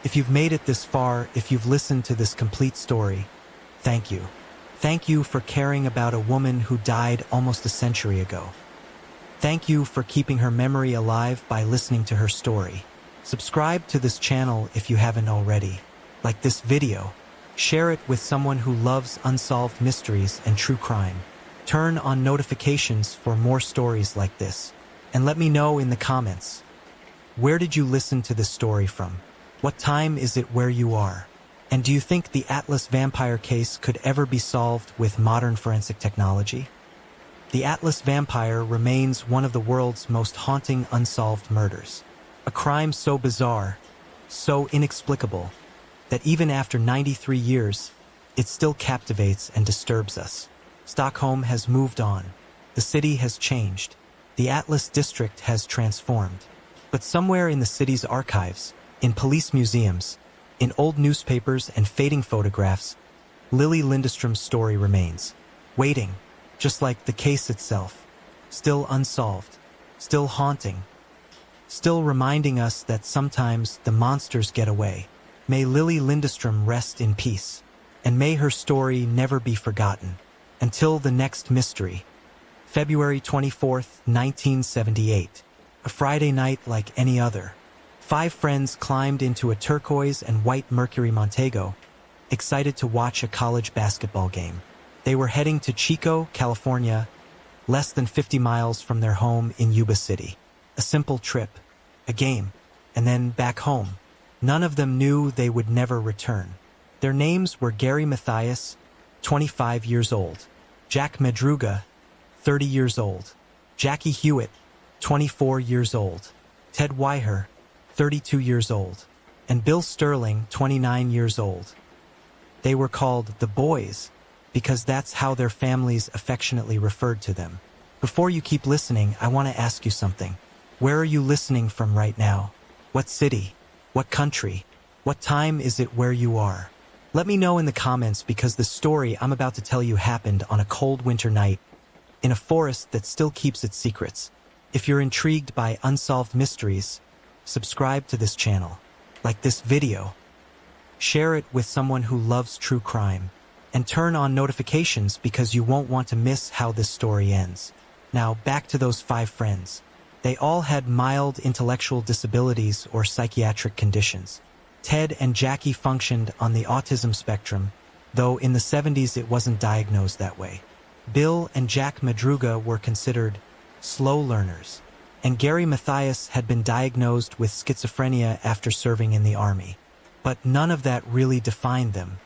If you've made it this far, if you've listened to this complete story, thank you. Thank you for caring about a woman who died almost a century ago. Thank you for keeping her memory alive by listening to her story. Subscribe to this channel if you haven't already. Like this video. Share it with someone who loves unsolved mysteries and true crime. Turn on notifications for more stories like this. And let me know in the comments. Where did you listen to this story from? What time is it where you are? And do you think the Atlas vampire case could ever be solved with modern forensic technology? The Atlas vampire remains one of the world's most haunting unsolved murders. A crime so bizarre, so inexplicable, that even after 93 years, it still captivates and disturbs us. Stockholm has moved on. The city has changed. The Atlas district has transformed. But somewhere in the city's archives, in police museums, in old newspapers and fading photographs, Lily Lindestrom's story remains, waiting, just like the case itself, still unsolved, still haunting, still reminding us that sometimes the monsters get away. May Lily Lindestrom rest in peace, and may her story never be forgotten. Until the next mystery. February 24th, 1978. A Friday night like any other. 5 friends climbed into a turquoise and white Mercury Montego, excited to watch a college basketball game. They were heading to Chico, California, less than 50 miles from their home in Yuba City. A simple trip, a game, and then back home. None of them knew they would never return. Their names were Gary Mathias, 25 years old, Jack Madruga, 30 years old, Jackie Hewitt, 24 years old, Ted Weiher, 32 years old, and Bill Sterling, 29 years old. They were called the Boys because that's how their families affectionately referred to them. Before you keep listening, I want to ask you something. Where are you listening from right now? What city? What country? What time is it where you are? Let me know in the comments because the story I'm about to tell you happened on a cold winter night in a forest that still keeps its secrets. If you're intrigued by unsolved mysteries, subscribe to this channel, like this video, share it with someone who loves true crime, and turn on notifications because you won't want to miss how this story ends. Now back to those 5 friends. They all had mild intellectual disabilities or psychiatric conditions. Ted and Jackie functioned on the autism spectrum, though in the 70s it wasn't diagnosed that way. Bill and Jack Madruga were considered slow learners, and Gary Mathias had been diagnosed with schizophrenia after serving in the army. But none of that really defined them.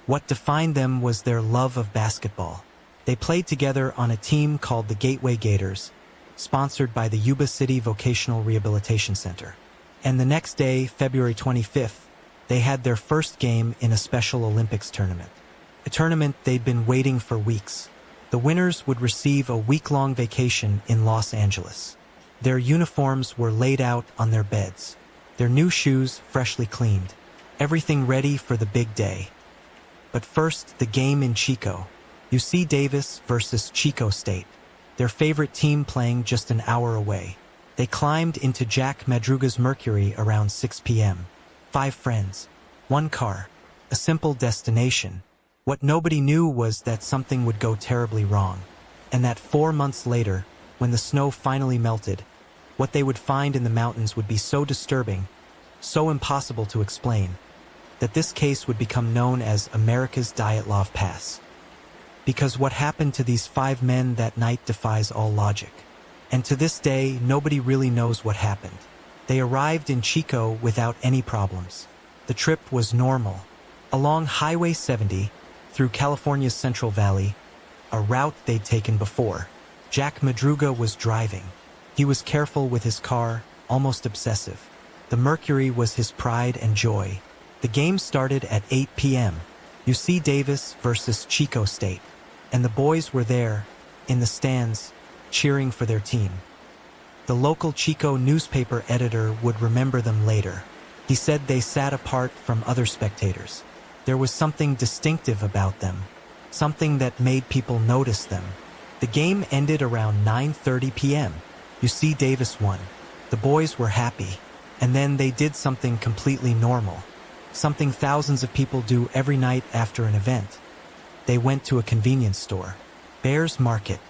What defined them was their love of basketball. They played together on a team called the Gateway Gators, sponsored by the Yuba City Vocational Rehabilitation Center. And the next day, February 25th, they had their first game in a Special Olympics tournament. A tournament they'd been waiting for weeks. The winners would receive a week-long vacation in Los Angeles. Their uniforms were laid out on their beds, their new shoes freshly cleaned, everything ready for the big day. But first, the game in Chico. UC Davis versus Chico State, their favorite team playing just an hour away. They climbed into Jack Madruga's Mercury around 6 p.m. 5 friends, 1 car, a simple destination. What nobody knew was that something would go terribly wrong, and that 4 months later, when the snow finally melted, what they would find in the mountains would be so disturbing, so impossible to explain, that this case would become known as America's Dyatlov Pass. Because what happened to these 5 men that night defies all logic. And to this day, nobody really knows what happened. They arrived in Chico without any problems. The trip was normal. Along Highway 70, through California's Central Valley, a route they'd taken before. Jack Madruga was driving. He was careful with his car, almost obsessive. The Mercury was his pride and joy. The game started at 8 p.m. UC Davis versus Chico State. And the boys were there, in the stands, cheering for their team. The local Chico newspaper editor would remember them later. He said they sat apart from other spectators. There was something distinctive about them, something that made people notice them. The game ended around 9:30 p.m. UC Davis won. The boys were happy, and then they did something completely normal, something thousands of people do every night after an event. They went to a convenience store. Bears Market,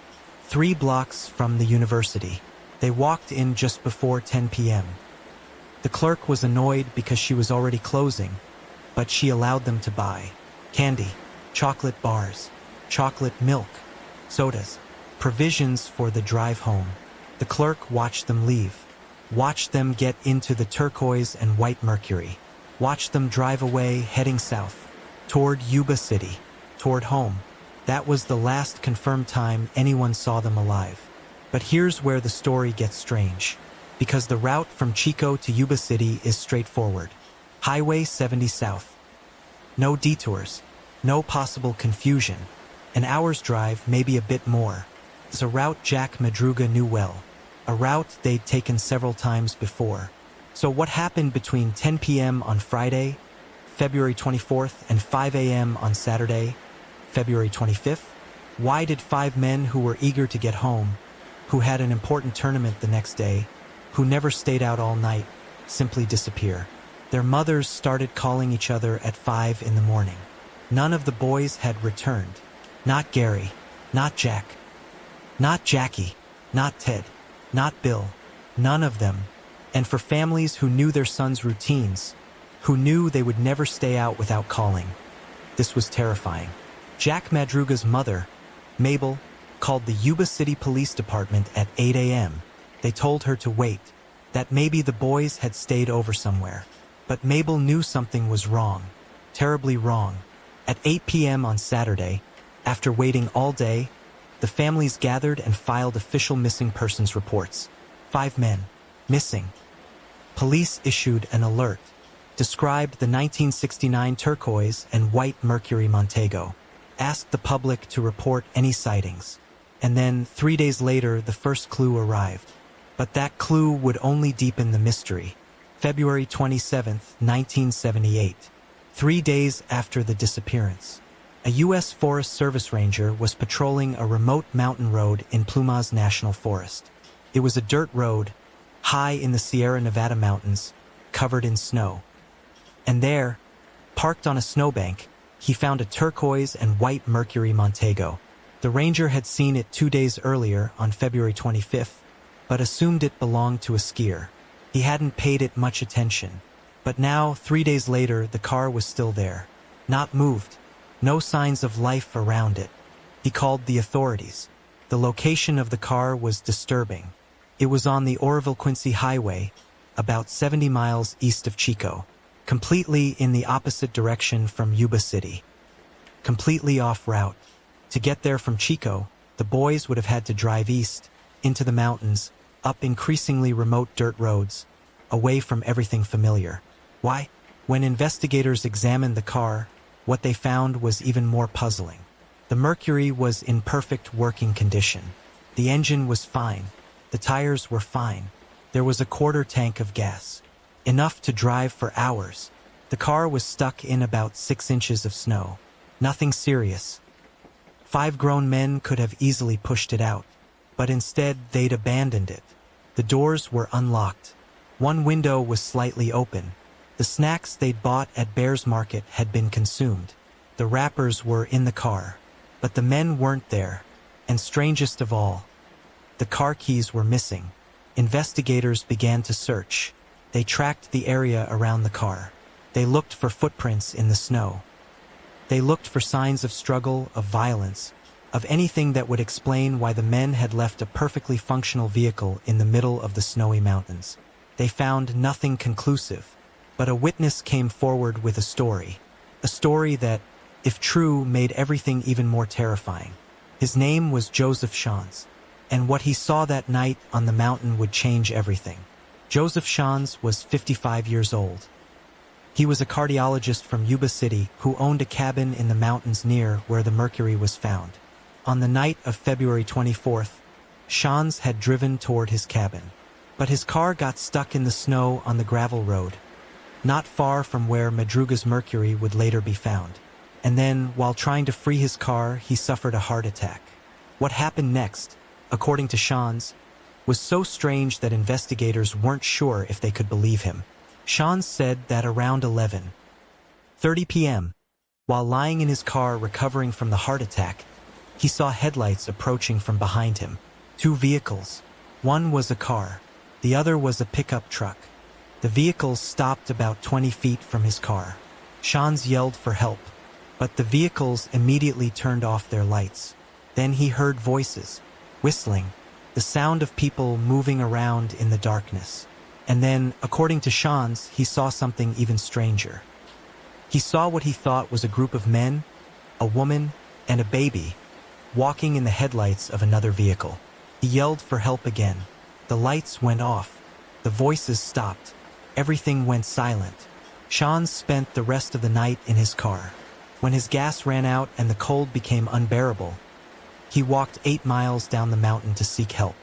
3 blocks from the university. They walked in just before 10 p.m. The clerk was annoyed because she was already closing, but she allowed them to buy candy, chocolate bars, chocolate milk, sodas, provisions for the drive home. The clerk watched them leave, watched them get into the turquoise and white Mercury, watched them drive away heading south, toward Yuba City, toward home. That was the last confirmed time anyone saw them alive. But here's where the story gets strange, because the route from Chico to Yuba City is straightforward. Highway 70 South. No detours, no possible confusion. An hour's drive, maybe a bit more. It's a route Jack Madruga knew well, a route they'd taken several times before. So what happened between 10 p.m. on Friday, February 24th, and 5 a.m. on Saturday, February 25th? Why did 5 men who were eager to get home, who had an important tournament the next day, who never stayed out all night, simply disappear? Their mothers started calling each other at 5 in the morning. None of the boys had returned. Not Gary, not Jack, not Jackie, not Ted, not Bill, none of them. And for families who knew their sons' routines, who knew they would never stay out without calling, this was terrifying. Jack Madruga's mother, Mabel, called the Yuba City Police Department at 8 a.m. They told her to wait, that maybe the boys had stayed over somewhere. But Mabel knew something was wrong, terribly wrong. At 8 p.m. on Saturday, after waiting all day, the families gathered and filed official missing persons reports. 5 men, missing. Police issued an alert, described the 1969 turquoise and white Mercury Montego, asked the public to report any sightings. And then, 3 days later, the first clue arrived. But that clue would only deepen the mystery. February 27, 1978, 3 days after the disappearance. A U.S. Forest Service ranger was patrolling a remote mountain road in Plumas National Forest. It was a dirt road, high in the Sierra Nevada mountains, covered in snow. And there, parked on a snowbank, he found a turquoise and white Mercury Montego. The ranger had seen it 2 days earlier on February 25th, but assumed it belonged to a skier. He hadn't paid it much attention. But now, 3 days later, the car was still there. Not moved. No signs of life around it. He called the authorities. The location of the car was disturbing. It was on the Oroville-Quincy Highway, about 70 miles east of Chico, completely in the opposite direction from Yuba City. Completely off route. To get there from Chico, the boys would have had to drive east, into the mountains, up increasingly remote dirt roads, away from everything familiar. Why? When investigators examined the car, what they found was even more puzzling. The Mercury was in perfect working condition. The engine was fine. The tires were fine. There was a quarter tank of gas. Enough to drive for hours. The car was stuck in about 6 inches of snow. Nothing serious. 5 grown men could have easily pushed it out, but instead they'd abandoned it. The doors were unlocked. One window was slightly open. The snacks they'd bought at Bears Market had been consumed. The wrappers were in the car, but the men weren't there. And strangest of all, the car keys were missing. Investigators began to search. They tracked the area around the car. They looked for footprints in the snow. They looked for signs of struggle, of violence, of anything that would explain why the men had left a perfectly functional vehicle in the middle of the snowy mountains. They found nothing conclusive, but a witness came forward with a story that, if true, made everything even more terrifying. His name was Joseph Shans, and what he saw that night on the mountain would change everything. Joseph Shans was 55 years old. He was a cardiologist from Yuba City who owned a cabin in the mountains near where the Mercury was found. On the night of February 24th, Shans had driven toward his cabin, but his car got stuck in the snow on the gravel road, not far from where Madruga's Mercury would later be found. And then, while trying to free his car, he suffered a heart attack. What happened next, according to Shans, was so strange that investigators weren't sure if they could believe him. Shans said that around 11:30 p.m., while lying in his car recovering from the heart attack, He saw headlights approaching from behind him. Two vehicles. One was a car. The other was a pickup truck. The vehicles stopped about 20 feet from his car. Shans yelled for help, but the vehicles immediately turned off their lights. Then he heard voices, whistling, the sound of people moving around in the darkness. And then, according to Shans, he saw something even stranger. He saw what he thought was a group of men, a woman, and a baby, walking in the headlights of another vehicle. He yelled for help again. The lights went off. The voices stopped. Everything went silent. Shans spent the rest of the night in his car. When his gas ran out and the cold became unbearable, he walked 8 miles down the mountain to seek help.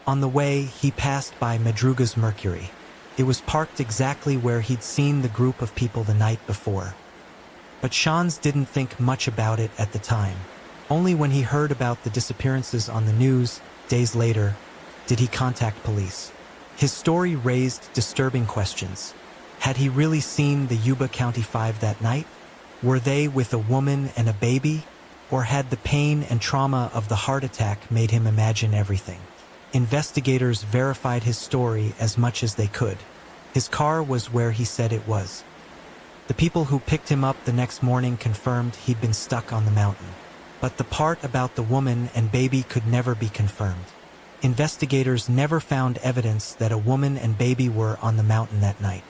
On the way, he passed by Madruga's Mercury. It was parked exactly where he'd seen the group of people the night before. But Shans didn't think much about it at the time. Only when he heard about the disappearances on the news, days later, did he contact police. His story raised disturbing questions. Had he really seen the Yuba County Five that night? Were they with a woman and a baby? Or had the pain and trauma of the heart attack made him imagine everything? Investigators verified his story as much as they could. His car was where he said it was. The people who picked him up the next morning confirmed he'd been stuck on the mountain. But the part about the woman and baby could never be confirmed. Investigators never found evidence that a woman and baby were on the mountain that night.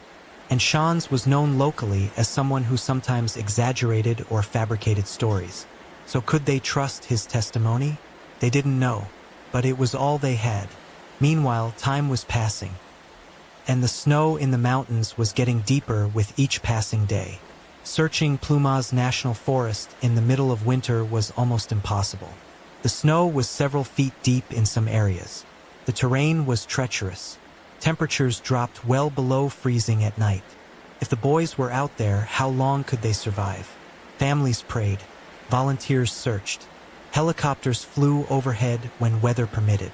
And Shans was known locally as someone who sometimes exaggerated or fabricated stories. So could they trust his testimony? They didn't know, but it was all they had. Meanwhile, time was passing, and the snow in the mountains was getting deeper with each passing day. Searching Plumas National Forest in the middle of winter was almost impossible. The snow was several feet deep in some areas. The terrain was treacherous. Temperatures dropped well below freezing at night. If the boys were out there, how long could they survive? Families prayed. Volunteers searched. Helicopters flew overhead when weather permitted.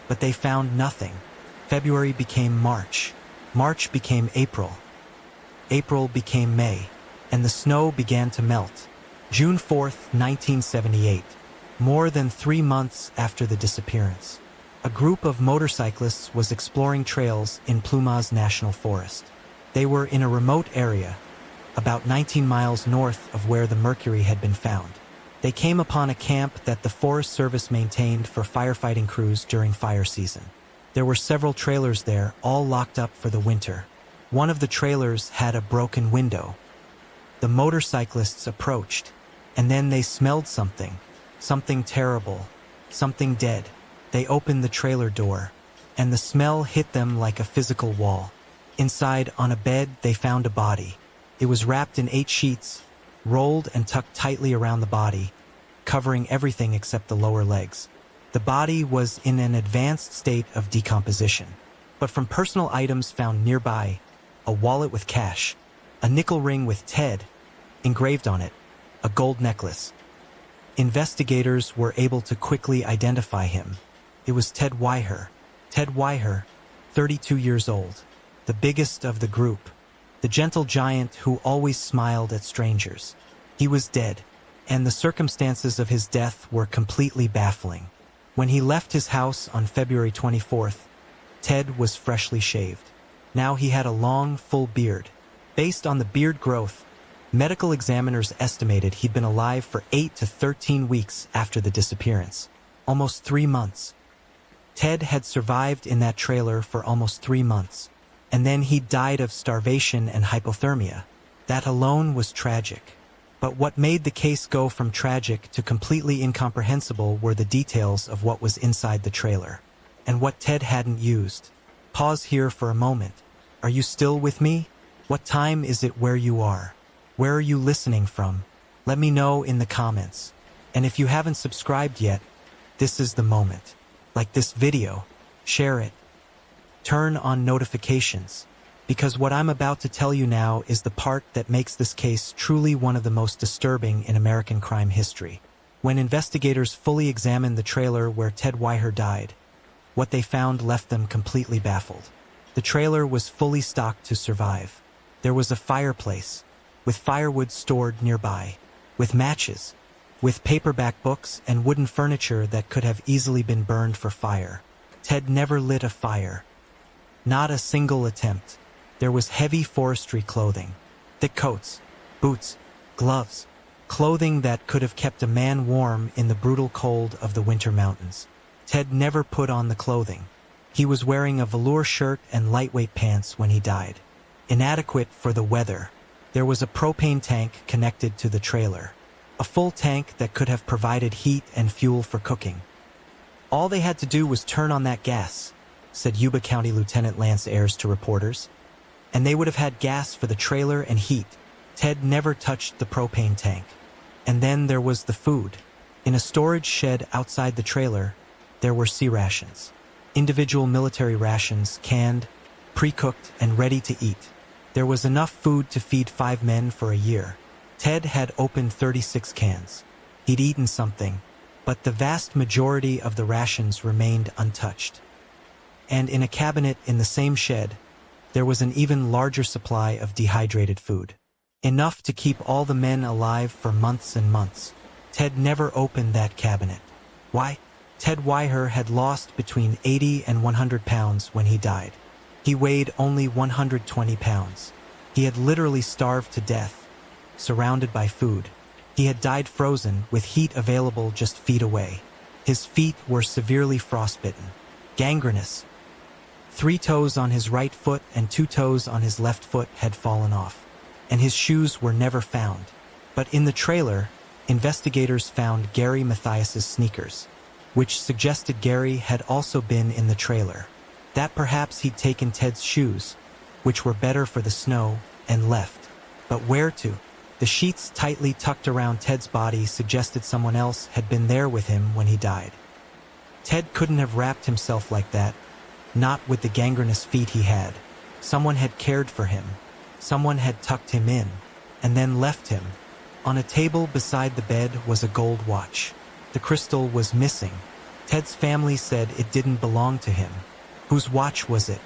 But they found nothing. February became March. March became April. April became May. And the snow began to melt. June 4th, 1978. More than 3 months after the disappearance. A group of motorcyclists was exploring trails in Plumas National Forest. They were in a remote area, about 19 miles north of where the Mercury had been found. They came upon a camp that the Forest Service maintained for firefighting crews during fire season. There were several trailers there, all locked up for the winter. One of the trailers had a broken window. The motorcyclists approached, and then they smelled something. Something terrible. Something dead. They opened the trailer door, and the smell hit them like a physical wall. Inside, on a bed, they found a body. It was wrapped in 8 sheets, rolled and tucked tightly around the body, covering everything except the lower legs. The body was in an advanced state of decomposition. But from personal items found nearby, a wallet with cash, a nickel ring with Ted engraved on it, a gold necklace. Investigators were able to quickly identify him. It was Ted Weiher. Ted Weiher, 32 years old, the biggest of the group, the gentle giant who always smiled at strangers. He was dead, and the circumstances of his death were completely baffling. When he left his house on February 24th, Ted was freshly shaved. Now he had a long, full beard. Based on the beard growth, medical examiners estimated he'd been alive for 8 to 13 weeks after the disappearance. Almost 3 months. Ted had survived in that trailer for almost 3 months. And then he died of starvation and hypothermia. That alone was tragic. But what made the case go from tragic to completely incomprehensible were the details of what was inside the trailer. And what Ted hadn't used. Pause here for a moment. Are you still with me? What time is it where you are? Where are you listening from? Let me know in the comments. And if you haven't subscribed yet, this is the moment. Like this video, share it. Turn on notifications, because what I'm about to tell you now is the part that makes this case truly one of the most disturbing in American crime history. When investigators fully examined the trailer where Ted Weiher died, what they found left them completely baffled. The trailer was fully stocked to survive. There was a fireplace, with firewood stored nearby, with matches, with paperback books and wooden furniture that could have easily been burned for fire. Ted never lit a fire. Not a single attempt. There was heavy forestry clothing, thick coats, boots, gloves, clothing that could have kept a man warm in the brutal cold of the winter mountains. Ted never put on the clothing. He was wearing a velour shirt and lightweight pants when he died. Inadequate for the weather. There was a propane tank connected to the trailer. A full tank that could have provided heat and fuel for cooking. All they had to do was turn on that gas, said Yuba County Lieutenant Lance Ayers to reporters. And they would have had gas for the trailer and heat. Ted never touched the propane tank. And then there was the food. In a storage shed outside the trailer, there were sea rations. Individual military rations, canned, pre-cooked, and ready to eat. There was enough food to feed 5 men for a year. Ted had opened 36 cans. He'd eaten something, but the vast majority of the rations remained untouched. And in a cabinet in the same shed, there was an even larger supply of dehydrated food. Enough to keep all the men alive for months and months. Ted never opened that cabinet. Why? Ted Weiher had lost between 80 and 100 pounds when he died. He weighed only 120 pounds. He had literally starved to death, surrounded by food. He had died frozen, with heat available just feet away. His feet were severely frostbitten, gangrenous. 3 toes on his right foot and 2 toes on his left foot had fallen off, and his shoes were never found. But in the trailer, investigators found Gary Mathias's sneakers, which suggested Gary had also been in the trailer. That perhaps he'd taken Ted's shoes, which were better for the snow, and left. But where to? The sheets tightly tucked around Ted's body suggested someone else had been there with him when he died. Ted couldn't have wrapped himself like that, not with the gangrenous feet he had. Someone had cared for him. Someone had tucked him in, and then left him. On a table beside the bed was a gold watch. The crystal was missing. Ted's family said it didn't belong to him. Whose watch was it?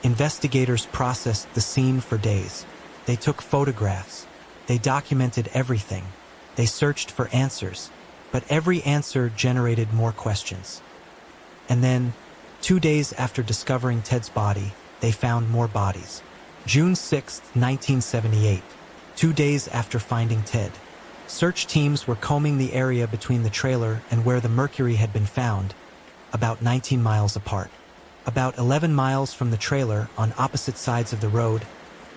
Investigators processed the scene for days. They took photographs. They documented everything. They searched for answers. But every answer generated more questions. And then, 2 days after discovering Ted's body, they found more bodies. June 6, 1978, 2 days after finding Ted. Search teams were combing the area between the trailer and where the Mercury had been found, about 19 miles apart. About 11 miles from the trailer, on opposite sides of the road,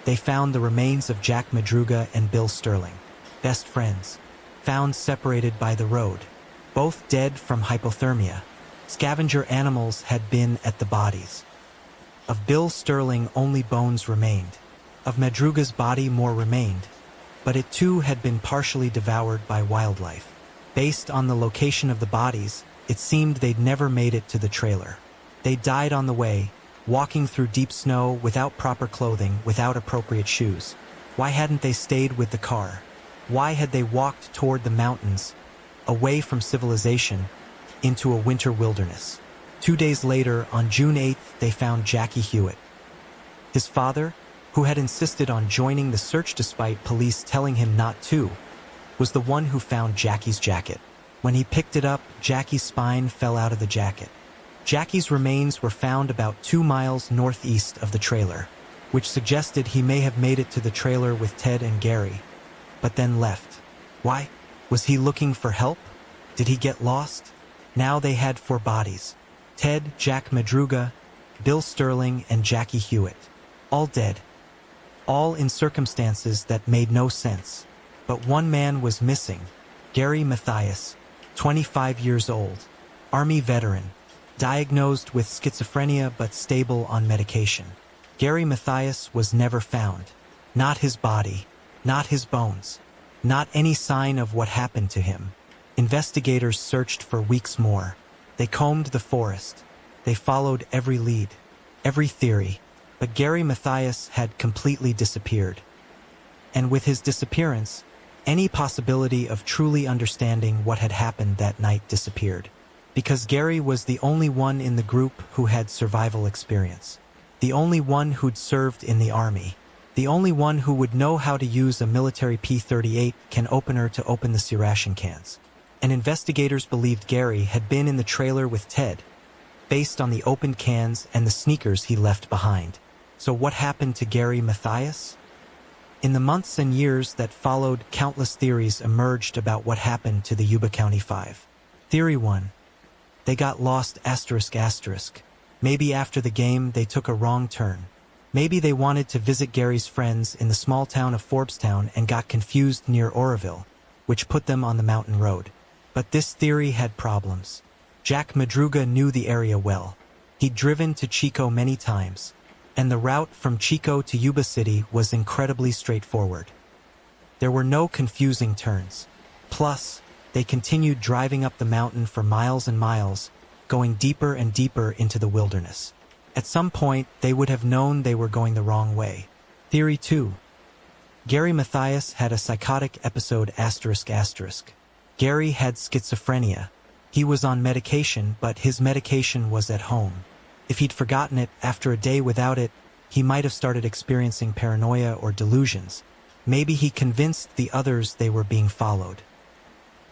they found the remains of Jack Madruga and Bill Sterling, best friends, found separated by the road, both dead from hypothermia. Scavenger animals had been at the bodies. Of Bill Sterling, only bones remained. Of Madruga's body, more remained, but it too had been partially devoured by wildlife. Based on the location of the bodies, it seemed they'd never made it to the trailer. They died on the way, walking through deep snow without proper clothing, without appropriate shoes. Why hadn't they stayed with the car? Why had they walked toward the mountains, away from civilization, into a winter wilderness? 2 days later, on June 8th, they found Jackie Hewitt. His father, who had insisted on joining the search despite police telling him not to, was the one who found Jackie's jacket. When he picked it up, Jackie's spine fell out of the jacket. Jackie's remains were found about 2 miles northeast of the trailer, which suggested he may have made it to the trailer with Ted and Gary, but then left. Why? Was he looking for help? Did he get lost? Now they had 4 bodies. Ted, Jack Madruga, Bill Sterling, and Jackie Hewitt. All dead. All in circumstances that made no sense. But one man was missing. Gary Mathias, 25 years old. Army veteran. Diagnosed with schizophrenia but stable on medication. Gary Mathias was never found. Not his body. Not his bones. Not any sign of what happened to him. Investigators searched for weeks more. They combed the forest. They followed every lead, every theory. But Gary Mathias had completely disappeared. And with his disappearance, any possibility of truly understanding what had happened that night disappeared. Because Gary was the only one in the group who had survival experience. The only one who'd served in the army. The only one who would know how to use a military P-38 can opener to open the sea ration cans. and investigators believed Gary had been in the trailer with Ted, based on the opened cans and the sneakers he left behind. So what happened to Gary Mathias? In the months and years that followed, countless theories emerged about what happened to the Yuba County Five. Theory 1. They got lost ***. Maybe after the game they took a wrong turn. Maybe they wanted to visit Gary's friends in the small town of Forbestown and got confused near Oroville, which put them on the mountain road. But this theory had problems. Jack Madruga knew the area well. He'd driven to Chico many times, and the route from Chico to Yuba City was incredibly straightforward. There were no confusing turns. Plus, they continued driving up the mountain for miles and miles, going deeper and deeper into the wilderness. At some point, they would have known they were going the wrong way. Theory 2. Gary Mathias had a psychotic episode ***. Gary had schizophrenia. He was on medication, but his medication was at home. If he'd forgotten it after a day without it, he might have started experiencing paranoia or delusions. Maybe he convinced the others they were being followed,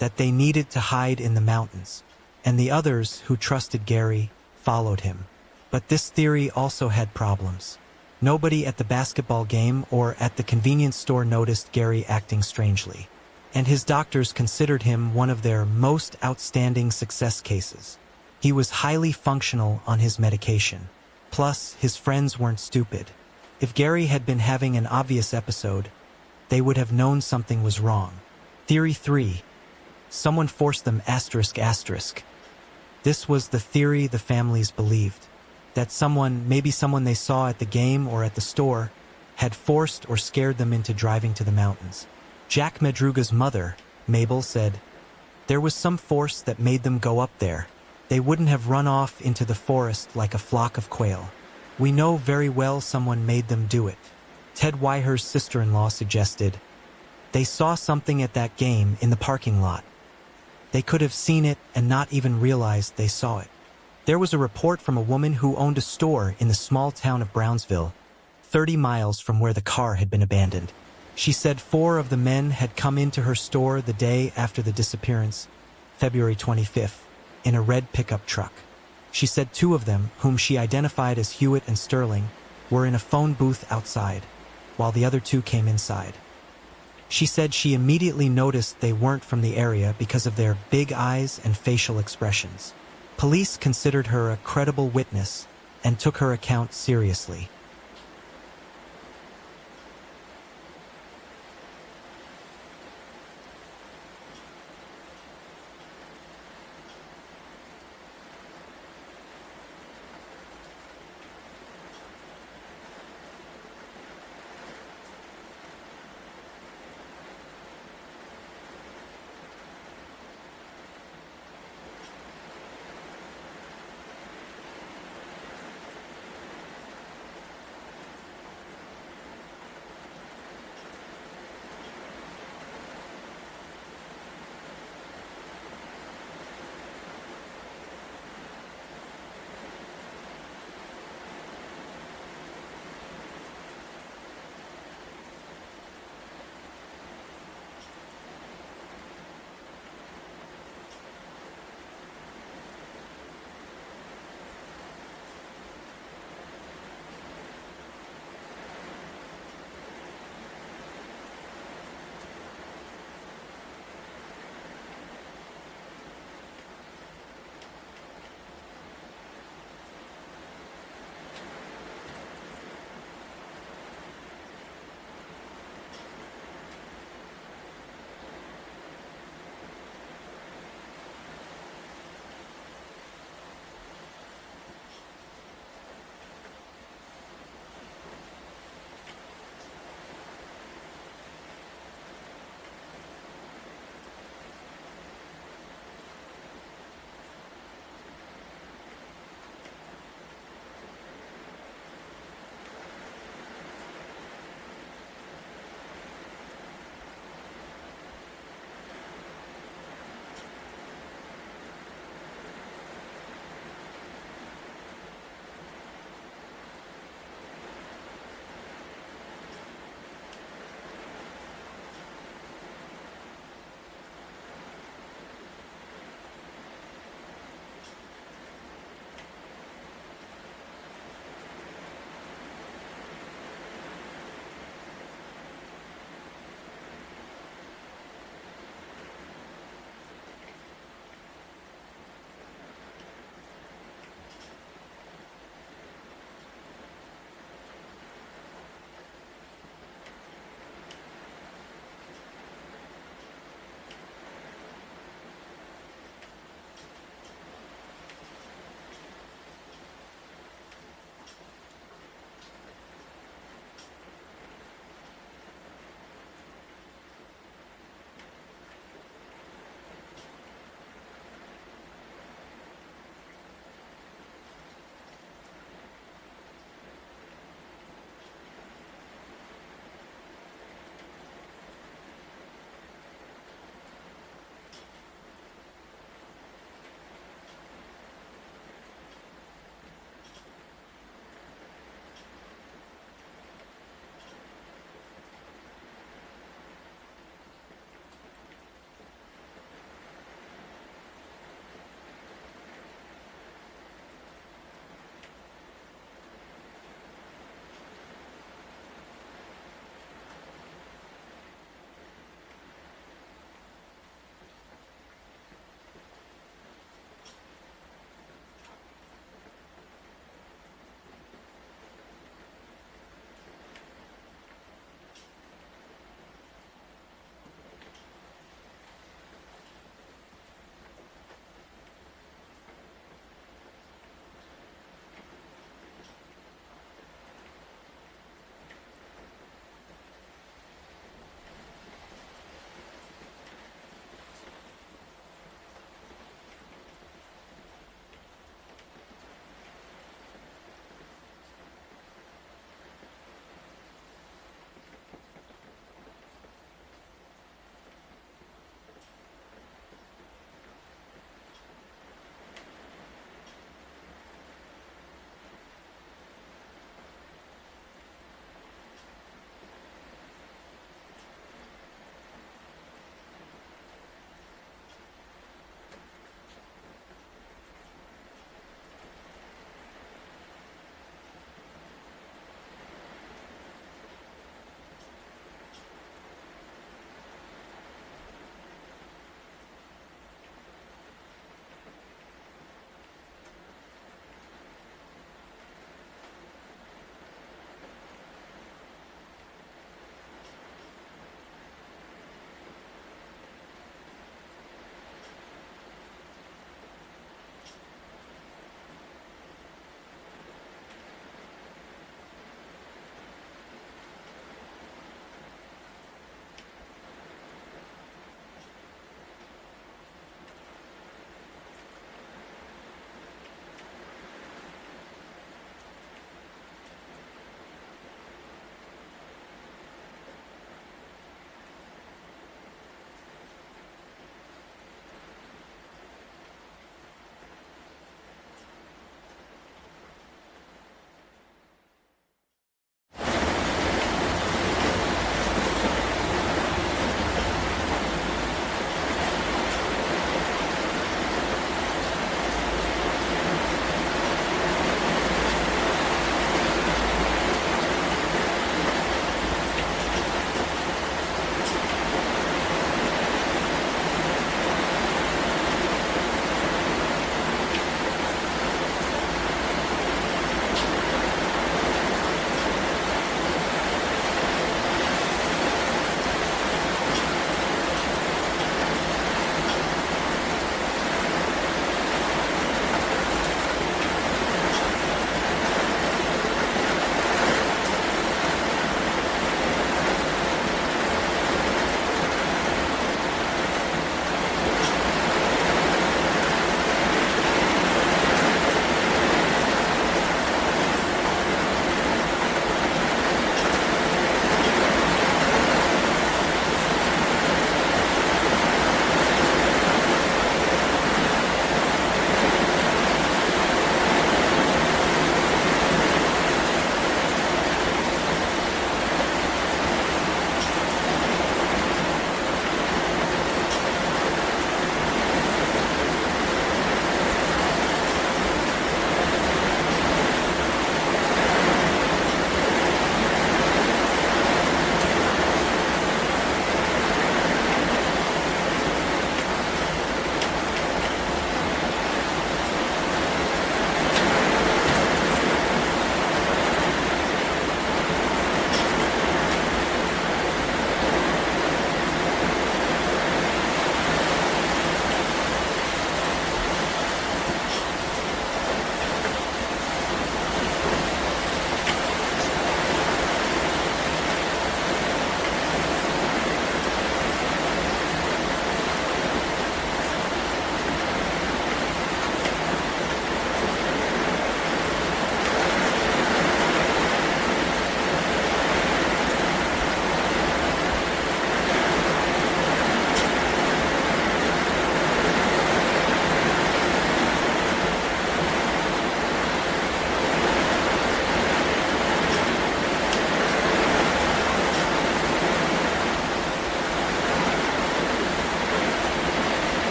that they needed to hide in the mountains, and the others who trusted Gary followed him. But this theory also had problems. Nobody at the basketball game or at the convenience store noticed Gary acting strangely, and his doctors considered him one of their most outstanding success cases. He was highly functional on his medication. Plus, his friends weren't stupid. If Gary had been having an obvious episode, they would have known something was wrong. Theory 3. Someone forced them ***. This was the theory the families believed, that someone, maybe someone they saw at the game or at the store, had forced or scared them into driving to the mountains. Jack Madruga's mother, Mabel, said, "There was some force that made them go up there. They wouldn't have run off into the forest like a flock of quail. We know very well someone made them do it." Ted Weiher's sister-in-law suggested, "They saw something at that game in the parking lot. They could have seen it and not even realized they saw it." There was a report from a woman who owned a store in the small town of Brownsville, 30 miles from where the car had been abandoned. She said 4 of the men had come into her store the day after the disappearance, February 25th, in a red pickup truck. She said 2 of them, whom she identified as Hewitt and Sterling, were in a phone booth outside, while the other 2 came inside. She said she immediately noticed they weren't from the area because of their big eyes and facial expressions. Police considered her a credible witness and took her account seriously.